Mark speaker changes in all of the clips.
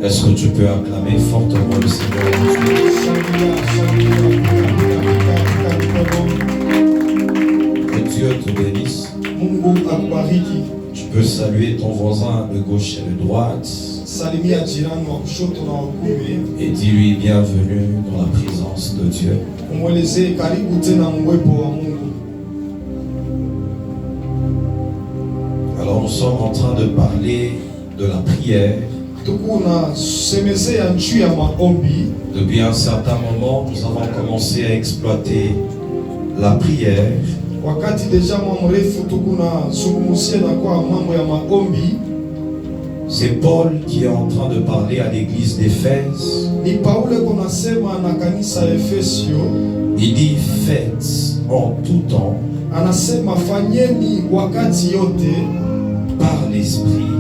Speaker 1: Est-ce que tu peux acclamer fortement le Seigneur? Que Dieu te bénisse. Tu peux saluer ton voisin de gauche et de droite et dis-lui bienvenue dans la présence de Dieu. Alors nous sommes en train de parler de la prière. Depuis un certain moment, nous avons commencé à exploiter la prière. C'est Paul qui est en train de parler à l'église d'Éphèse. Il dit faites en tout temps par l'Esprit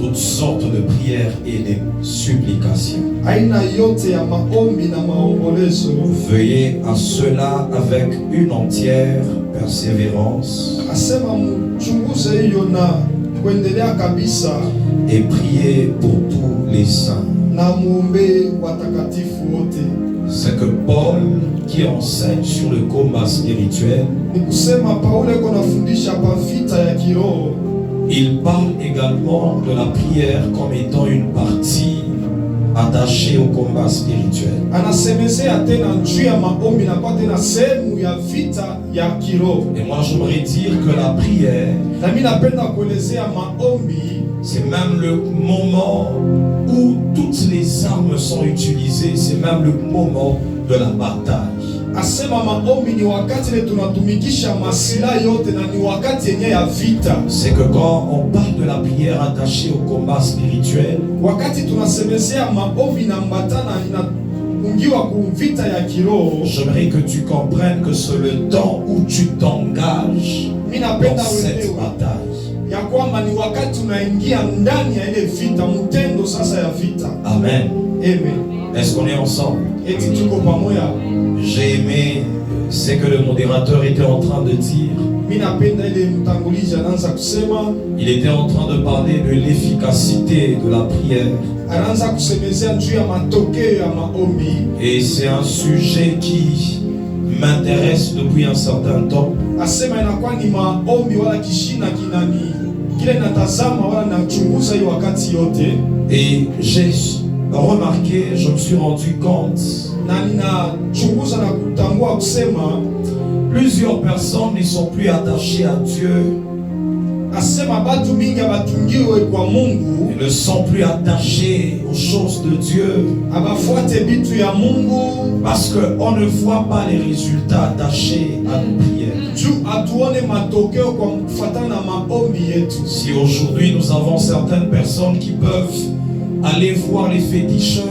Speaker 1: toutes sortes de prières et de supplications. Veuillez à cela avec une entière persévérance et priez pour tous les saints. C'est que Paul qui enseigne sur le combat spirituel, il parle également de la prière comme étant une partie attachée au combat spirituel. Et moi j'aimerais dire que la prière, c'est même le moment où toutes les armes sont utilisées, c'est même le moment de la bataille. C'est que quand on parle de la prière attachée au combat spirituel, j'aimerais que tu comprennes que c'est le temps où tu t'engages dans cette bataille. Amen. Est-ce qu'on est ensemble? J'ai aimé ce que le modérateur était en train de dire. Il était en train de parler de l'efficacité de la prière. Et c'est un sujet qui m'intéresse depuis un certain temps. Et j'ai remarqué, je me suis rendu compte, plusieurs personnes ne sont plus attachées à Dieu. Ils ne sont plus attachés aux choses de Dieu parce qu'on ne voit pas les résultats attachés à nos prières. Si aujourd'hui nous avons certaines personnes qui peuvent aller voir les féticheurs,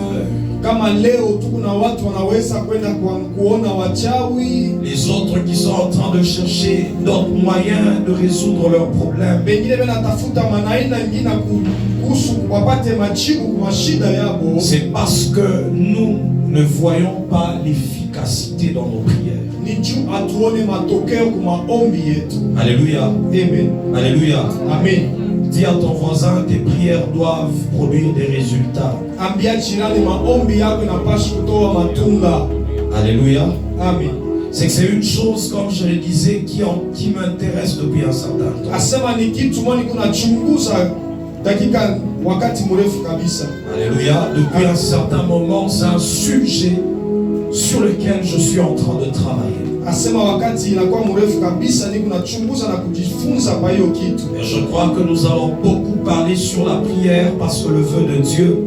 Speaker 1: les autres qui sont en train de chercher d'autres moyens de résoudre leurs problèmes, c'est parce que nous ne voyons pas l'efficacité dans nos prières. Alléluia. Amen. Alléluia. Amen. Dis à ton voisin, tes prières doivent produire des résultats. Alléluia. Amen. C'est que c'est une chose, comme je le disais, qui m'intéresse depuis un certain temps. Alléluia. Depuis un certain moment, c'est un sujet sur lequel je suis en train de travailler. Et je crois que nous allons beaucoup parler sur la prière parce que le vœu de Dieu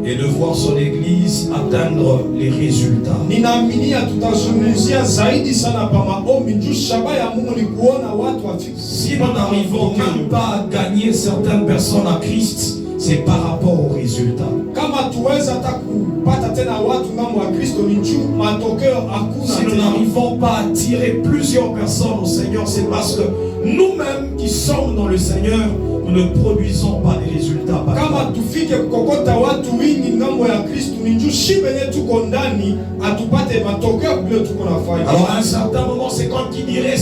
Speaker 1: est de voir son église atteindre les résultats. Si nous n'arrivons même pas à gagner certaines personnes à Christ, c'est par rapport aux résultats. Si nous n'arrivons pas à attirer plusieurs personnes au Seigneur, c'est parce que nous-mêmes qui sommes dans le Seigneur, nous ne produisons pas des résultats. Alors à un certain moment, c'est comme qui dirait,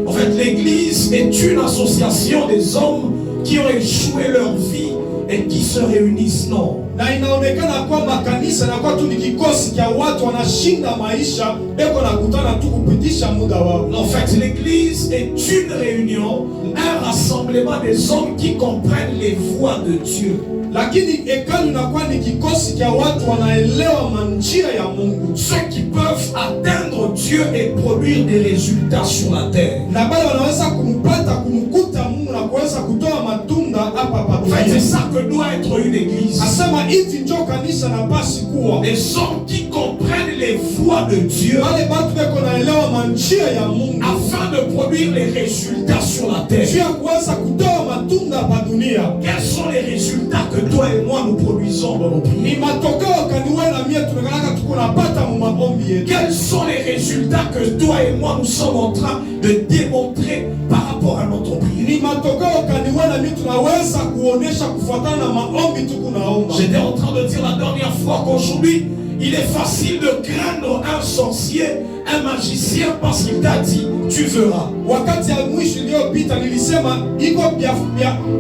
Speaker 1: en fait, l'Église est une association des hommes qui ont échoué leur vie et qui se réunissent, non.
Speaker 2: Na inaonekana kwamba kanisa na kwa tu ni kikosi cha watu wanashinda maisha eko nakutana tu kupitisha muda wao.
Speaker 1: En fait, l'église est une réunion, un rassemblement des hommes qui comprennent les voies de Dieu.
Speaker 2: Lakini hekalu inakuwa ni kikosi cha watu wanaelewa manjia ya Mungu.
Speaker 1: Ceux qui peuvent atteindre Dieu et produire des résultats sur la terre.
Speaker 2: Na bale wanaweza kumpata kumkuta Mungu na kuweza kutoa matunda hapa hapa.
Speaker 1: En fait, c'est ça que doit être une église.
Speaker 2: Asema hivi ndio kanisa napasi kuwa.
Speaker 1: Des hommes qui comprennent les voies de Dieu.
Speaker 2: Wale watu wako naelewa manjia ya Mungu.
Speaker 1: Afin de produire les résultats sur la terre.
Speaker 2: Pia kuweza kutoa matunda hapa dunia.
Speaker 1: Quels sont les résultats que toi et moi nous produisons dans nos prières?
Speaker 2: Ni matokeo kaniwe na mie tunakalaka tuko napata mu maombi yetu.
Speaker 1: Quels sont les résultats que toi et moi nous sommes en train de démontrer par rapport à notre prière?
Speaker 2: Ni matokeo kaniwe na mie tunaweza kuonesha kufuatana na maombi tuko naomba.
Speaker 1: J'étais en train de dire la dernière fois qu'aujourd'hui il est facile de craindre un sorcier, un magicien parce qu'il t'a dit tu verras.
Speaker 2: Wakati ya mwisho iliyopita nilisema iko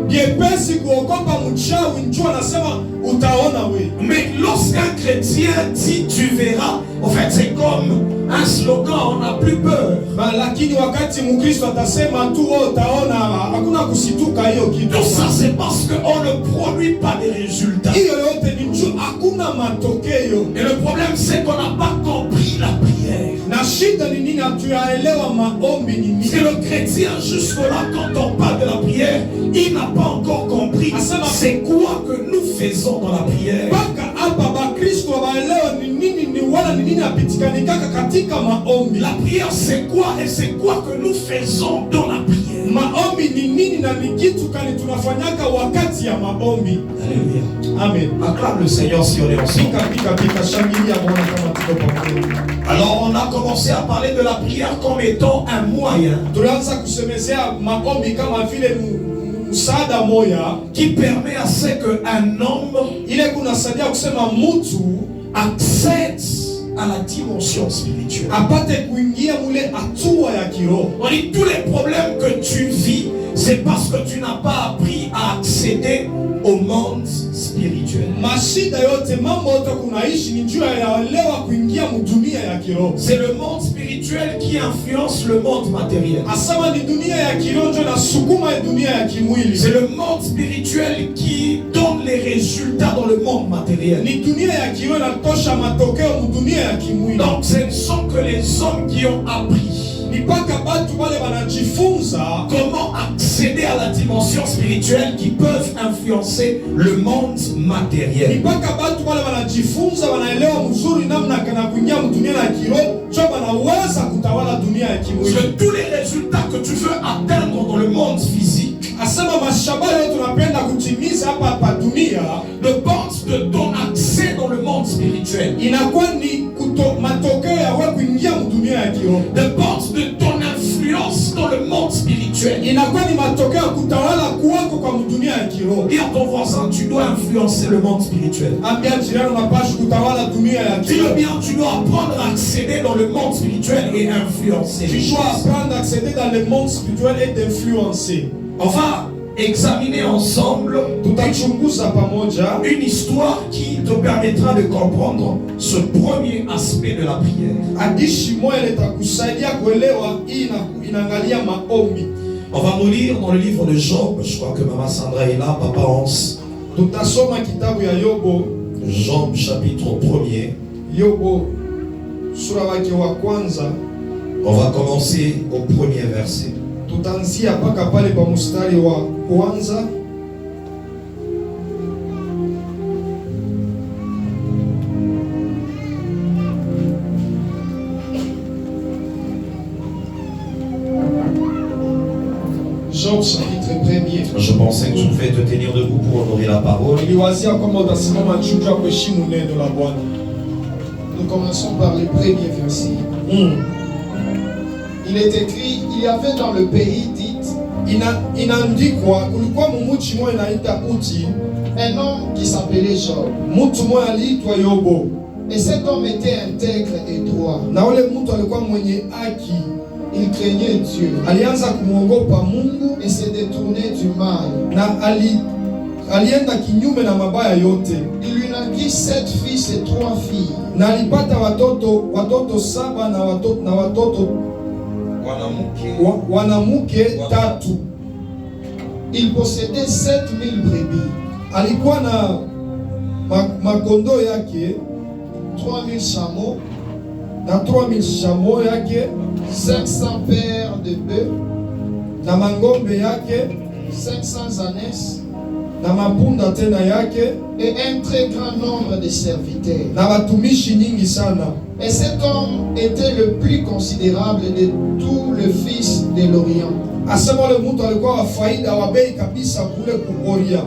Speaker 2: biepesi kuogopa mchawi njoo anasema utaona wewe.
Speaker 1: Mais lorsqu'un chrétien dit tu verras, en fait c'est comme un slogan, on n'a plus peur.
Speaker 2: Lakini wakati Mkristo atasema tu utaona hakuna kusituka hiyo kitu.
Speaker 1: Tout ça c'est parce qu'on ne produit pas des résultats.
Speaker 2: Hiyo yote ni njoo hakuna matokeo.
Speaker 1: Et le problème c'est qu'on n'a pas compris la prière.
Speaker 2: Na shida ni nini hatuyaelewa maombi ni nini?
Speaker 1: C'est le chrétien jusque-là quand on parle de la prière, il n'a pas encore compris c'est quoi que nous faisons dans la prière.
Speaker 2: Baka hapa Bakristo waelewa ni nini ni wala ni nini apitikanikaka katika maombi.
Speaker 1: La prière c'est quoi et c'est quoi que nous faisons dans la prière.
Speaker 2: Maombi ni nini na ni kitu kani tunafanyaka wakati ya maombi.
Speaker 1: Alléluia.
Speaker 2: Amen.
Speaker 1: Acclame le Seigneur si on est ensemble. Alors on a commencé à parler de la prière comme étant un moyen qui permet à ce qu'un homme accède à la dimension spirituelle. On dit tous les problèmes que tu vis, c'est parce que tu n'as pas appris à accéder au monde spirituel. C'est le monde spirituel qui influence le monde matériel. C'est le monde spirituel qui donne les résultats dans le monde matériel. Donc ce ne sont que les hommes qui ont appris comment accéder à la dimension spirituelle qui peuvent influencer le monde matériel. Parce que tous les résultats que tu veux atteindre dans le monde physique dépendent de ton accès dans le monde spirituel. Dépendent de ton influence dans le monde spirituel. Dis à ton voisin, tu dois influencer le monde spirituel. Dis-le bien, tu dois apprendre à accéder dans le monde spirituel et influencer.
Speaker 2: Tu dois apprendre à accéder dans le monde spirituel et d'influencer.
Speaker 1: On va examiner ensemble une histoire qui te permettra de comprendre ce premier aspect de la prière. On va nous lire dans le livre de Job. Je crois que Maman Sandra est là, Papa Hans. Job chapitre 1er. On va commencer au premier verset.
Speaker 2: Tutaanzia paka pale pa mstari wa kwanza. Job chapitre 1er.
Speaker 1: Je pensais que tu pouvais te tenir debout pour honorer la parole.
Speaker 2: Nous commençons par le premier verset. Il est écrit, il y avait dans le pays dit, inaandikwa kulikuwa mumuchi moja inaita Uti, un homme qui s'appelait Job. Mtu moja aliitwa Yobo. Et cet homme était intègre et droit. Na ule mtu alikuwa mwenye haki. Il craignait Dieu. Alianza kumwogopa Mungu et se détournait du mal. Na alienda kinyume na mabaya yote.
Speaker 3: Il lui naquit 7 fils et 3 filles.
Speaker 2: Na alipata watoto 7 na watoto wanamke 3.
Speaker 3: Il possédait 7000 brebis.
Speaker 2: Alikuwa na makondo yake
Speaker 3: 3000 chameaux,
Speaker 2: na 3000 chameaux yake,
Speaker 3: 500 paires de bœufs,
Speaker 2: na mangombe yake,
Speaker 3: 500 ânesses,
Speaker 2: na mapunda tena yake,
Speaker 3: et un très grand nombre de serviteurs.
Speaker 2: na watumishi nyingi sana.
Speaker 3: Et cet homme était le plus considérable de tous les fils de l'Orient.
Speaker 2: Asema le mtu alikuwa wa faida wa bei kabisa kule kuoria.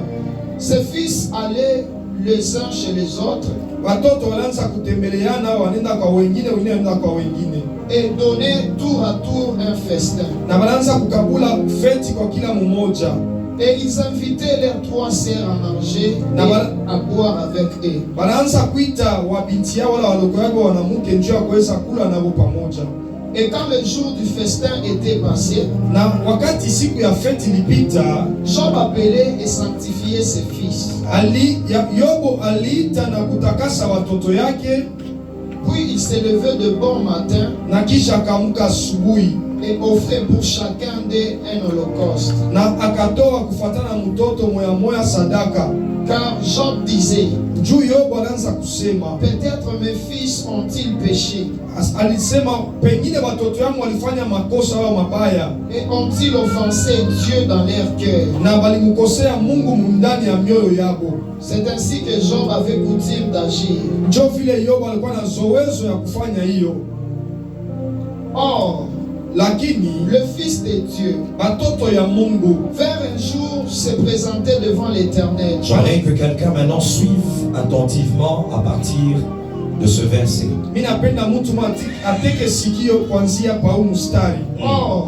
Speaker 3: Ses fils allaient les uns chez les autres
Speaker 2: Watoto walianza kutembeleana, wanaenda kwa wengine, wengine wanaenda kwa wengine,
Speaker 3: et donnaient tour à tour un festin.
Speaker 2: na wanaanza kukabula feti kwa kila mmoja.
Speaker 3: Et ils invitaient leurs 3 sœurs à manger et à boire avec eux.
Speaker 2: Wanaanza kuita wabinti yao wala waloko yao wanamke njoo kuweza kula nao pamoja.
Speaker 3: Et quand le jour du festin était passé,
Speaker 2: Na wakati siku ya feti ilipita,
Speaker 3: Job appelait et sanctifiait ses fils.
Speaker 2: Yobo aliita na kutakasa watoto yake,
Speaker 3: Puis il s'est levé de bon matin
Speaker 2: na kisha akaamka asubuhi
Speaker 3: et offrait pour chacun d'eux un holocauste.
Speaker 2: na akatoa kufuatana mtoto moya sadaka.
Speaker 3: Car Job disait,
Speaker 2: Juu Yobo anaanza kusema,
Speaker 3: peut-être mes fils ont-ils péché
Speaker 2: alisema pengine watoto yangu walifanya makosa au mabaya,
Speaker 3: et ont-ils offensé Dieu dans leur cœur.
Speaker 2: na walimkosea Mungu ndani ya mioyo yao.
Speaker 3: C'est ainsi que Job avait coutume d'agir.
Speaker 2: Ndio vile Yobo alikuwa na zoezo ya kufanya hiyo.
Speaker 3: Or,
Speaker 2: Lakini
Speaker 3: le Fils de Dieu
Speaker 2: watoto ya Mungu
Speaker 3: vers un jour se présentait devant l'Éternel.
Speaker 1: J'aimerais que quelqu'un maintenant suive attentivement à partir de ce verset.
Speaker 2: mimi napenda mtu ateke sikio kuanzia pa huu mstari.
Speaker 3: Or,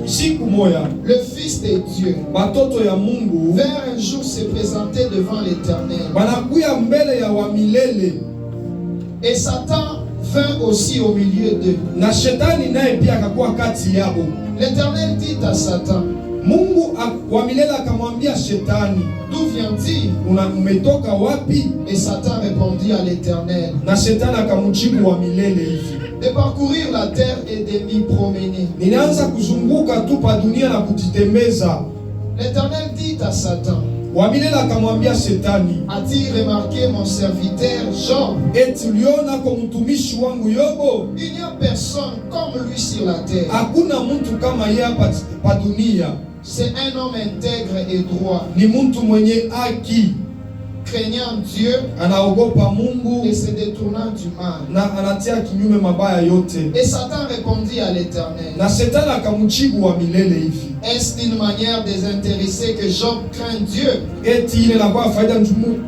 Speaker 2: Siku moya
Speaker 3: le Fils de Dieu
Speaker 2: watoto ya Mungu
Speaker 3: vers un jour se présentait devant l'Éternel.
Speaker 2: wanakuya mbele ya wamilele,
Speaker 3: Et Satan vint aussi au milieu d'eux.
Speaker 2: na shetani naye pia akakuwa kati yao.
Speaker 3: L'Éternel dit à Satan,
Speaker 2: Mungu wamilele akamwambia shetani,
Speaker 3: d'où viens-tu?
Speaker 2: umetoka wapi?
Speaker 3: Et Satan répondit à l'Éternel,
Speaker 2: Na shetani akamjibu wamilele hivi,
Speaker 3: de parcourir la terre et de m'y promener.
Speaker 2: ninaanza kuzunguka tu pa dunia na kujitembeza.
Speaker 3: L'Éternel dit à Satan,
Speaker 2: Wamilele akamwambia shetani,
Speaker 3: as-tu remarqué mon serviteur Job?
Speaker 2: eti uliona kwa mtumishi wangu Yobo?
Speaker 3: Il n'y a personne comme lui sur la terre.
Speaker 2: Hakuna mtu kama yeye hapa pa dunia.
Speaker 3: C'est un homme intègre et droit,
Speaker 2: Ni mtu mwenye haki,
Speaker 3: craignant Dieu
Speaker 2: anaogopa Mungu
Speaker 3: et se détournant du mal.
Speaker 2: na anatia kinyume mabaya yote.
Speaker 3: Et Satan répondit à l'Éternel,
Speaker 2: Na shetani akamjibu wamilele hivi,
Speaker 3: est-ce une manière désintéressée que Job craint Dieu?
Speaker 2: eti ile inakuwa faida njumu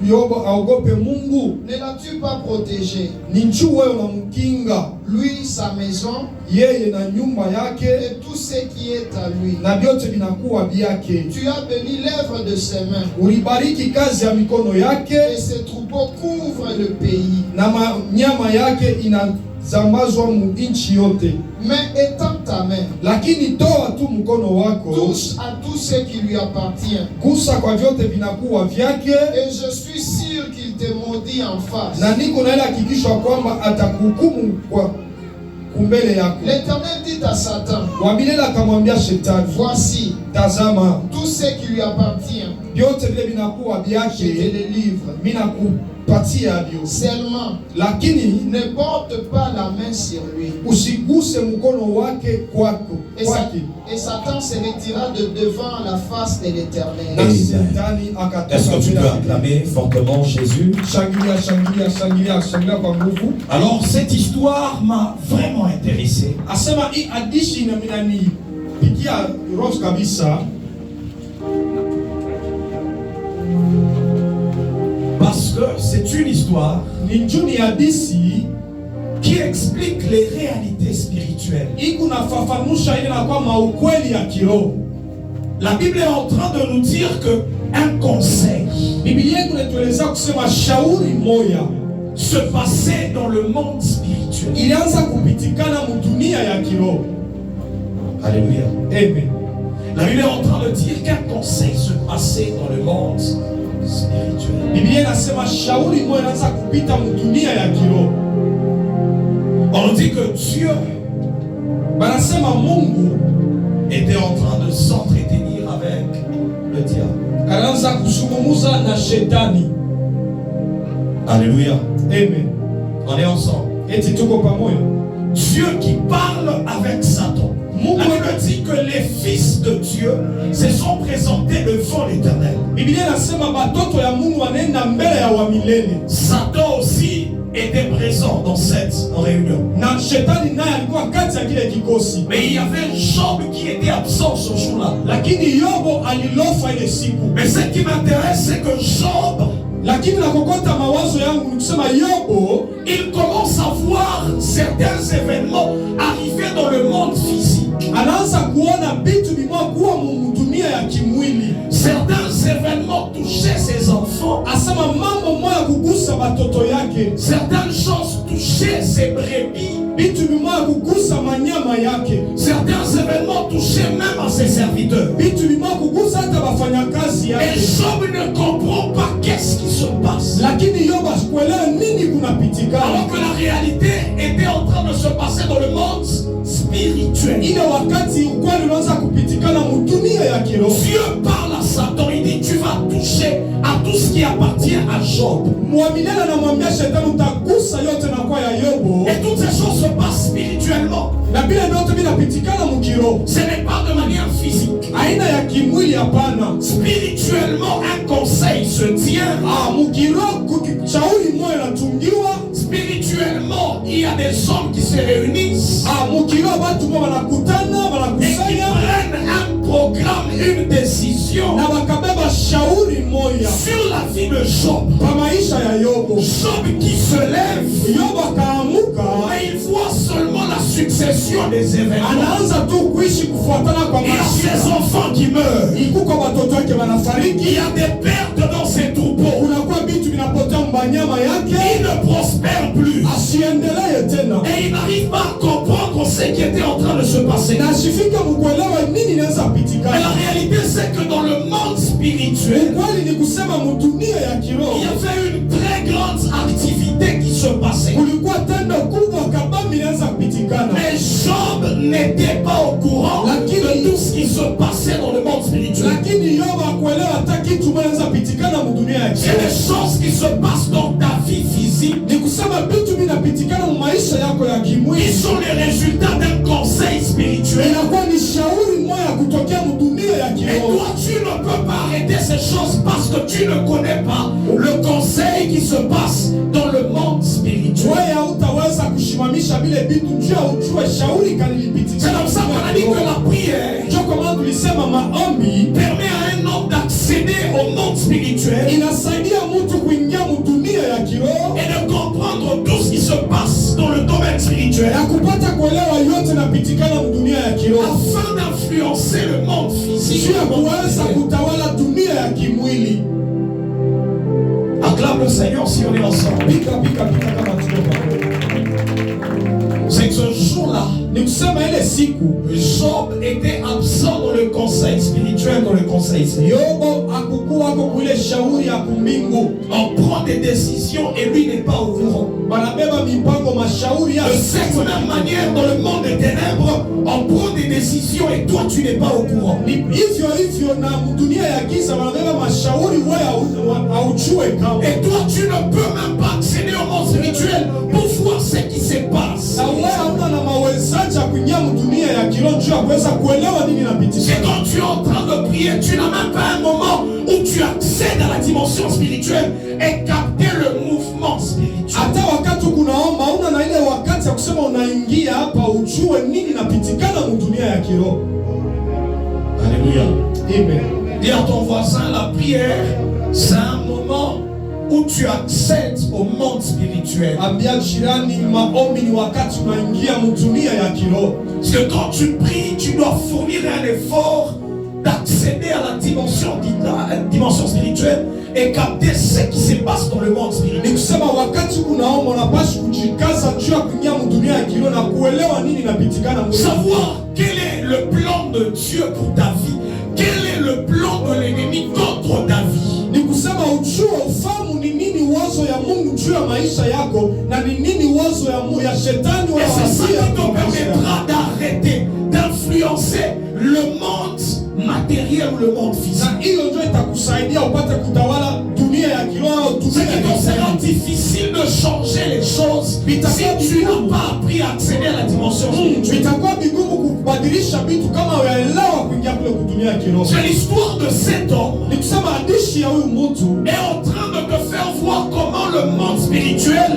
Speaker 2: Yobo aogope Mungu?
Speaker 3: Ne l'as-tu pas protégé?
Speaker 2: Ni njuu wewe unamkinga
Speaker 3: Lui, sa maison
Speaker 2: yeye na nyumba yake
Speaker 3: et tout ce qui est à lui.
Speaker 2: na vyote vinakuwa vyake.
Speaker 3: Tu as béni l'œuvre de ses mains
Speaker 2: Ulibariki kazi ya mikono
Speaker 3: et
Speaker 2: yake,
Speaker 3: ses troupeaux couvrent le pays.
Speaker 2: na nyama yake inazambazwa mu nchi yote.
Speaker 3: Mais étends ta main,
Speaker 2: Lakini toa tu mkono wako,
Speaker 3: touche à tout ce qui lui appartient.
Speaker 2: gusa kwa vyote vinakuwa vyake,
Speaker 3: Et je suis sûr qu'il te maudit en face.
Speaker 2: na niko na ile hakikisho kwamba atakuhukumu kwa kumbele yako.
Speaker 3: L'Éternel dit à Satan,
Speaker 2: Wamilele akamwambia shetani,
Speaker 3: voici
Speaker 2: tazama,
Speaker 3: tout ce qui lui appartient,
Speaker 2: vyote vile vinakuwa
Speaker 3: je te
Speaker 2: vyake,
Speaker 3: les livre.
Speaker 2: mimi nakupatia vyo,
Speaker 3: Seulement,
Speaker 2: lakini
Speaker 3: ne porte pas la main sur lui.
Speaker 2: usiguse mkono wake kwake.
Speaker 3: Et Satan se retira de devant la face de l'Éternel.
Speaker 2: Na shetani akatoka.
Speaker 1: Est-ce que tu peux acclamer fortement Jésus?
Speaker 2: Shangilia, shangilia, shangilia, shangilia kwa nguvu.
Speaker 1: Alors cette histoire m'a vraiment intéressé.
Speaker 2: Asema hii hadithi inanipigia roho kabisa,
Speaker 1: Parce que c'est une histoire
Speaker 2: ni njuni hadithi
Speaker 1: qui explique les réalités spirituelles.
Speaker 2: iko nafafanusha ile na kwa maukweli ya kiroho.
Speaker 1: La Bible est en train de nous dire que un conseil
Speaker 2: Biblia yetu inatueleza kusema shauri moya
Speaker 1: se passait dans le monde spirituel.
Speaker 2: ilianza kupitikana mu dunia ya kiroho.
Speaker 1: Alléluia.
Speaker 2: Amen.
Speaker 1: La Bible est en train de dire quel conseil se passait dans le monde spirituel.
Speaker 2: Biblia inasema shauri moja inaanza kupita mdunia ya kiroho.
Speaker 1: On dit que Dieu
Speaker 2: Banasema Mungu
Speaker 1: était en train de s'entretenir avec le diable.
Speaker 2: anaanza kuzungumza na shetani.
Speaker 1: Alléluia.
Speaker 2: Amen.
Speaker 1: On est ensemble.
Speaker 2: Eti tuko pamoja.
Speaker 1: Dieu qui parle avec Satan. La Bible dit que les fils de Dieu se sont présentés devant l'Éternel.
Speaker 2: Biblia inasema batoto ya Mungu wanaenda mbele ya wa milele.
Speaker 1: Satan aussi était présent dans cette réunion.
Speaker 2: Na shetani naye alikuwa kati ya kile kikosi.
Speaker 1: Mais il y avait Job qui était absent ce jour-là.
Speaker 2: Lakini Yobo alilofa ile siku.
Speaker 1: Mais ce qui m'intéresse, c'est que Job,
Speaker 2: lakini nakokota mawazo yangu ni kusema Yobo,
Speaker 1: il commence à voir certains événements arriver dans le monde physique.
Speaker 2: Anaanza kuona vitu vimekuwa mdunia ya kimwili.
Speaker 1: Certains événements touchaient ses enfants.
Speaker 2: Asema mambo moya kugusa batoto yake.
Speaker 1: Certaines choses touchaient ses brebis.
Speaker 2: Vitu vimoya kugusa manyama yake.
Speaker 1: Certains événements touchaient même à ses serviteurs.
Speaker 2: Vitu vimoya kugusa hata wafanyakazi yake.
Speaker 1: Et Job ne comprend pas qu'est-ce qui se passe.
Speaker 2: Lakini Yobo asikuelewa nini kunapitikana.
Speaker 1: Alors que la réalité était en train de se passer dans le monde spirituel.
Speaker 2: Ile wakati ukweli unaanza kupitikana mdunia ya kiroho.
Speaker 1: Dieu parle à Satan, il dit tu vas toucher à tout ce qui appartient à Job.
Speaker 2: Muamilele anamwambia shetani utagusa yote na kwa ya Yobo.
Speaker 1: Et toutes ces choses se passent spirituellement.
Speaker 2: Na bila yote vinapitikana mkiroho.
Speaker 1: Ce n'est pas de manière physique.
Speaker 2: Aina ya kimwili hapana.
Speaker 1: Spirituellement un conseil se tient.
Speaker 2: Mkiroho shauri moja inatungiwa.
Speaker 1: Spirituellement il y a des hommes qui se réunissent.
Speaker 2: Mkiroho watu wanakutana,
Speaker 1: et qui prennent un programme, une décision.
Speaker 2: Na wakabeba shauri moja
Speaker 1: sur la vie de Job.
Speaker 2: Kwa maisha ya Yobo.
Speaker 1: Job qui se lève.
Speaker 2: Yobo akaamuka.
Speaker 1: Mais il voit seulement la succession des événements.
Speaker 2: Anaanza tu kuishi kufuatana kwa
Speaker 1: maisha. Il y a ses enfants qui meurent.
Speaker 2: Ikuko watoto wake wanafariki.
Speaker 1: Il y a des pertes dans ses troupeaux.
Speaker 2: Kunakuwa vitu vinapotea mbanyama yake.
Speaker 1: Il ne prospère plus.
Speaker 2: Asiendelee tena.
Speaker 1: Et il n'arrive pas à comprendre ce qui était en train de se passer.
Speaker 2: Na asifike mkuelewa nini inaanza pitikana.
Speaker 1: Mais la réalité c'est que dans le monde spirituel,
Speaker 2: ukweli ni kusema mdunia ya kiroho,
Speaker 1: il y avait une très grande activité qui se passait.
Speaker 2: Kulikuwa tendo kubwa kabambi inaanza kupitikana.
Speaker 1: Mais Job n'était pas au courant de tout ce qui se passait dans le monde spirituel.
Speaker 2: Lakini Yobo hakuelewa hata kitu inaanza pitikana mdunia ya
Speaker 1: kiroho. Il y a des choses qui se passent dans ta vie physique.
Speaker 2: Ni kusema vitu vinapitikana mu maisha yako ya kimwili.
Speaker 1: Ils sont les résultats d'un conseil spirituel.
Speaker 2: Inakuwa ni shauri moja kutokea mdunia ya kiroho.
Speaker 1: Et toi tu ne peux pas arrêter ces choses parce que tu ne connais pas le conseil qui se passe dans le monde spirituel.
Speaker 2: Wewe hautaweza kushimamisha vile vitu njia ujue shauri kanilipitikana.
Speaker 1: C'est comme ça qu'on a dit que la prière,
Speaker 2: kama tulisema maombi,
Speaker 1: permet à un homme d'accéder au monde spirituel.
Speaker 2: Inasaidia mtu kuingia mdunia ya kiroho
Speaker 1: et de comprendre tout ce qui se passe dans le domaine spirituel.
Speaker 2: Na kupata kuelewa yote napitikana mdunia ya kiroho
Speaker 1: afin d'influencer le monde physique.
Speaker 2: Sio kuweza kutawala dunia ya kimwili.
Speaker 1: Acclame le Seigneur si on est ensemble.
Speaker 2: Pika pika pika kama tuko pamoja.
Speaker 1: C'est que ce jour-là, Job était absent dans le conseil spirituel, dans le conseil spirituel. On prend des décisions et lui n'est pas au courant. De cette même manière, dans le monde des ténèbres, on prend des décisions et toi tu n'es pas au courant. Et toi tu ne peux même pas accéder au monde spirituel pour voir ce qui se passe. C'est quand tu es en train de prier, tu n'as même pas un moment où tu accèdes à la dimension spirituelle et capter le mouvement spirituel. Alléluia.
Speaker 2: Amen.
Speaker 1: Dis à ton voisin, la prière, c'est un moment où tu accèdes au monde spirituel.
Speaker 2: Parce
Speaker 1: que quand tu pries, tu dois fournir un effort d'accéder à la dimension spirituelle et capter ce qui se passe dans le monde spirituel. Savoir quel est le le plan de Dieu pour ta vie? Quel est le plan de l'ennemi contre ta vie?
Speaker 2: Ni kusema ujue ufahamu ni nini wazo ya Mungu juu ya maisha yako na ni nini wazo ya shetani
Speaker 1: Et c'est ça qui te permettra d'arrêter d'influencer le monde matériel ou le monde physique.
Speaker 2: Na hiyo ndio itakusaidia upate kutawala dunia ya kiroho.
Speaker 1: C'est que donc sera difficile de changer les choses si tu n'as pas appris à accéder à la dimension spirituelle.
Speaker 2: Itakuwa vigumu kubadilisha vitu kama unaelewa kuingia kule kudunia ya kiroho.
Speaker 1: C'est l'histoire de cet homme
Speaker 2: Ni kusema hadithi ya huyu mtu
Speaker 1: est en train de te faire voir comment le monde spirituel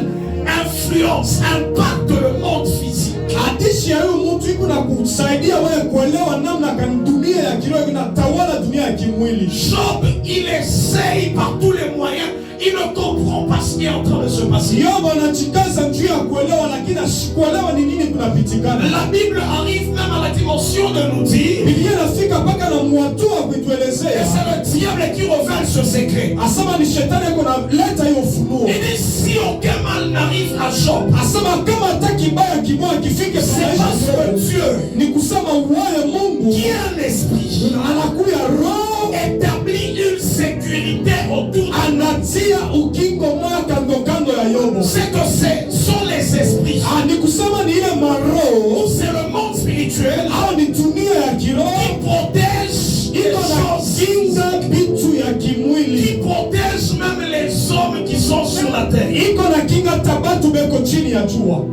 Speaker 1: influence, impacte le monde physique.
Speaker 2: hadithi ya huyu mtu iko na kusaidia wewe kuelewa namna gani dunia ya kiroho inatawala dunia ya kimwili.
Speaker 1: Job, il essaye par tous les moyens. Il ne comprend pas ce qui est en train de se passer.
Speaker 2: Yobu anajikaza juu ya kuelewa lakini asikuelewa ni nini kunapitikana.
Speaker 1: La Bible arrive même à la dimension de nous dire,
Speaker 2: Biblia inafika mpaka na mwatua
Speaker 1: et
Speaker 2: kutuelezea.
Speaker 1: c'est le diable qui révèle ce secret.
Speaker 2: Asema ni shetani yako analeta hiyo ufunuo.
Speaker 1: Il dit si aucun mal n'arrive à Job,
Speaker 2: Asema kama hata kibaya kimoja kifike kwa
Speaker 1: c'est
Speaker 2: maisha
Speaker 1: parce que
Speaker 2: yako,
Speaker 1: Dieu,
Speaker 2: ni kusema uwaye Mungu
Speaker 1: qui est un esprit,
Speaker 2: anakuya roho
Speaker 1: établit une sécurité autour de
Speaker 2: anatia ukingo moja kando kando ya Yobu.
Speaker 1: c'est que ce sont les esprits,
Speaker 2: Ni kusema ni ile
Speaker 1: ou
Speaker 2: maroho
Speaker 1: c'est le monde spirituel
Speaker 2: au ni dunia ya
Speaker 1: qui
Speaker 2: kiroho
Speaker 1: protège les
Speaker 2: iko na
Speaker 1: choses,
Speaker 2: kinga vitu ya
Speaker 1: qui
Speaker 2: kimwili,
Speaker 1: protège même les hommes qui sont sur la terre.
Speaker 2: iko na kinga tabatu beko chini ya jua.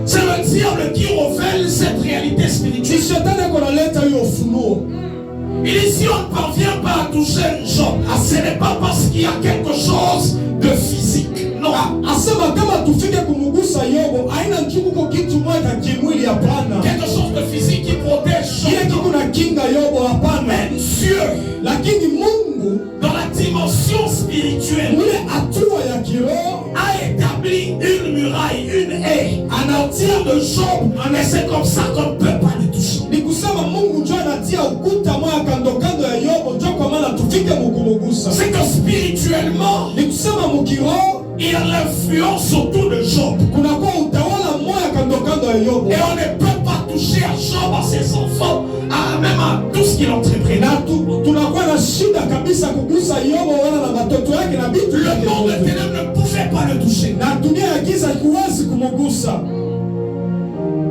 Speaker 1: C'est le diable qui révèle cette réalité
Speaker 2: Ni
Speaker 1: spirituelle.
Speaker 2: shetani yako analeta hiyo ufunuo.
Speaker 1: Il dit si on ne parvient pas à toucher Job, ce n'est pas parce qu'il y a quelque chose de physique. Non.
Speaker 2: Asema kama tufike kumugusa Yobu, haina njukuko kitu moja kimwili, hapana.
Speaker 1: Quelque chose de physique qui protège
Speaker 2: Ile
Speaker 1: Job.
Speaker 2: kitu na kinga Yobu, hapana.
Speaker 1: Mais Dieu,
Speaker 2: Lakini Mungu
Speaker 1: dans la dimension spirituelle,
Speaker 2: mule hatua ya kiroho
Speaker 1: a établi une muraille, une haie, en entier de Job. Mais c'est comme ça qu'on ne peut pas le toucher.
Speaker 2: ni kusema Mungu ndio anatia ukuta moja kando kando ya Yobu, ndio kwa maana tufike mukumugusa.
Speaker 1: C'est que spirituellement,
Speaker 2: Ni kusema mukiroho
Speaker 1: il y a l'influence autour de Job.
Speaker 2: kunakuwa utawala moja kando kando ya Yobu,
Speaker 1: Et on ne peut pas toucher à Job, à ses enfants, même à tout ce qu'il entreprenait.
Speaker 2: na tunakuwa na shida kabisa kugusa Yobu wala na watoto yake na vitu
Speaker 1: Le
Speaker 2: vyake
Speaker 1: monde de
Speaker 2: vyote.
Speaker 1: ténèbres ne pouvait pas le toucher.
Speaker 2: Na dunia ya giza haikuwezi kumugusa.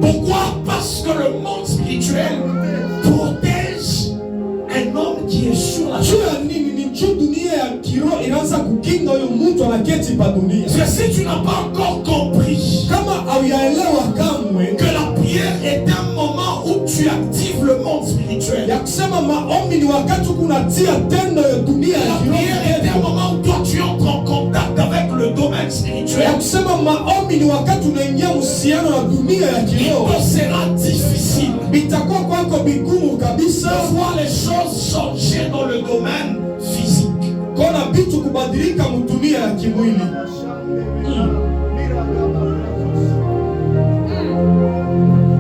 Speaker 1: Pourquoi? Parce que le monde spirituel protège un homme qui est sur la
Speaker 2: Juu
Speaker 1: terre.
Speaker 2: ya nini? Ni juu dunia ya kiroho inaanza kukinga huyo mtu anaketi pa dunia.
Speaker 1: Parce que si tu n'as pas encore compris
Speaker 2: Kama hauyaelewa kamwe
Speaker 1: que la prière est un moment où tu actives le monde spirituel,
Speaker 2: ya kusema maombi ni wakati kunatia tendo ya dunia ya
Speaker 1: la prière est un
Speaker 2: kiroho.
Speaker 1: moment où toi tu entres en contact avec le domaine
Speaker 2: Ya
Speaker 1: spirituel.
Speaker 2: kusema maombi ni wakati unaingia uhusiano na dunia ya
Speaker 1: Il
Speaker 2: kiroho.
Speaker 1: te sera difficile
Speaker 2: Itakuwa kwako bigumu kabisa
Speaker 1: de voir les choses changer dans le domaine physique.
Speaker 2: kona vitu kubadilika mdunia ya kimwili.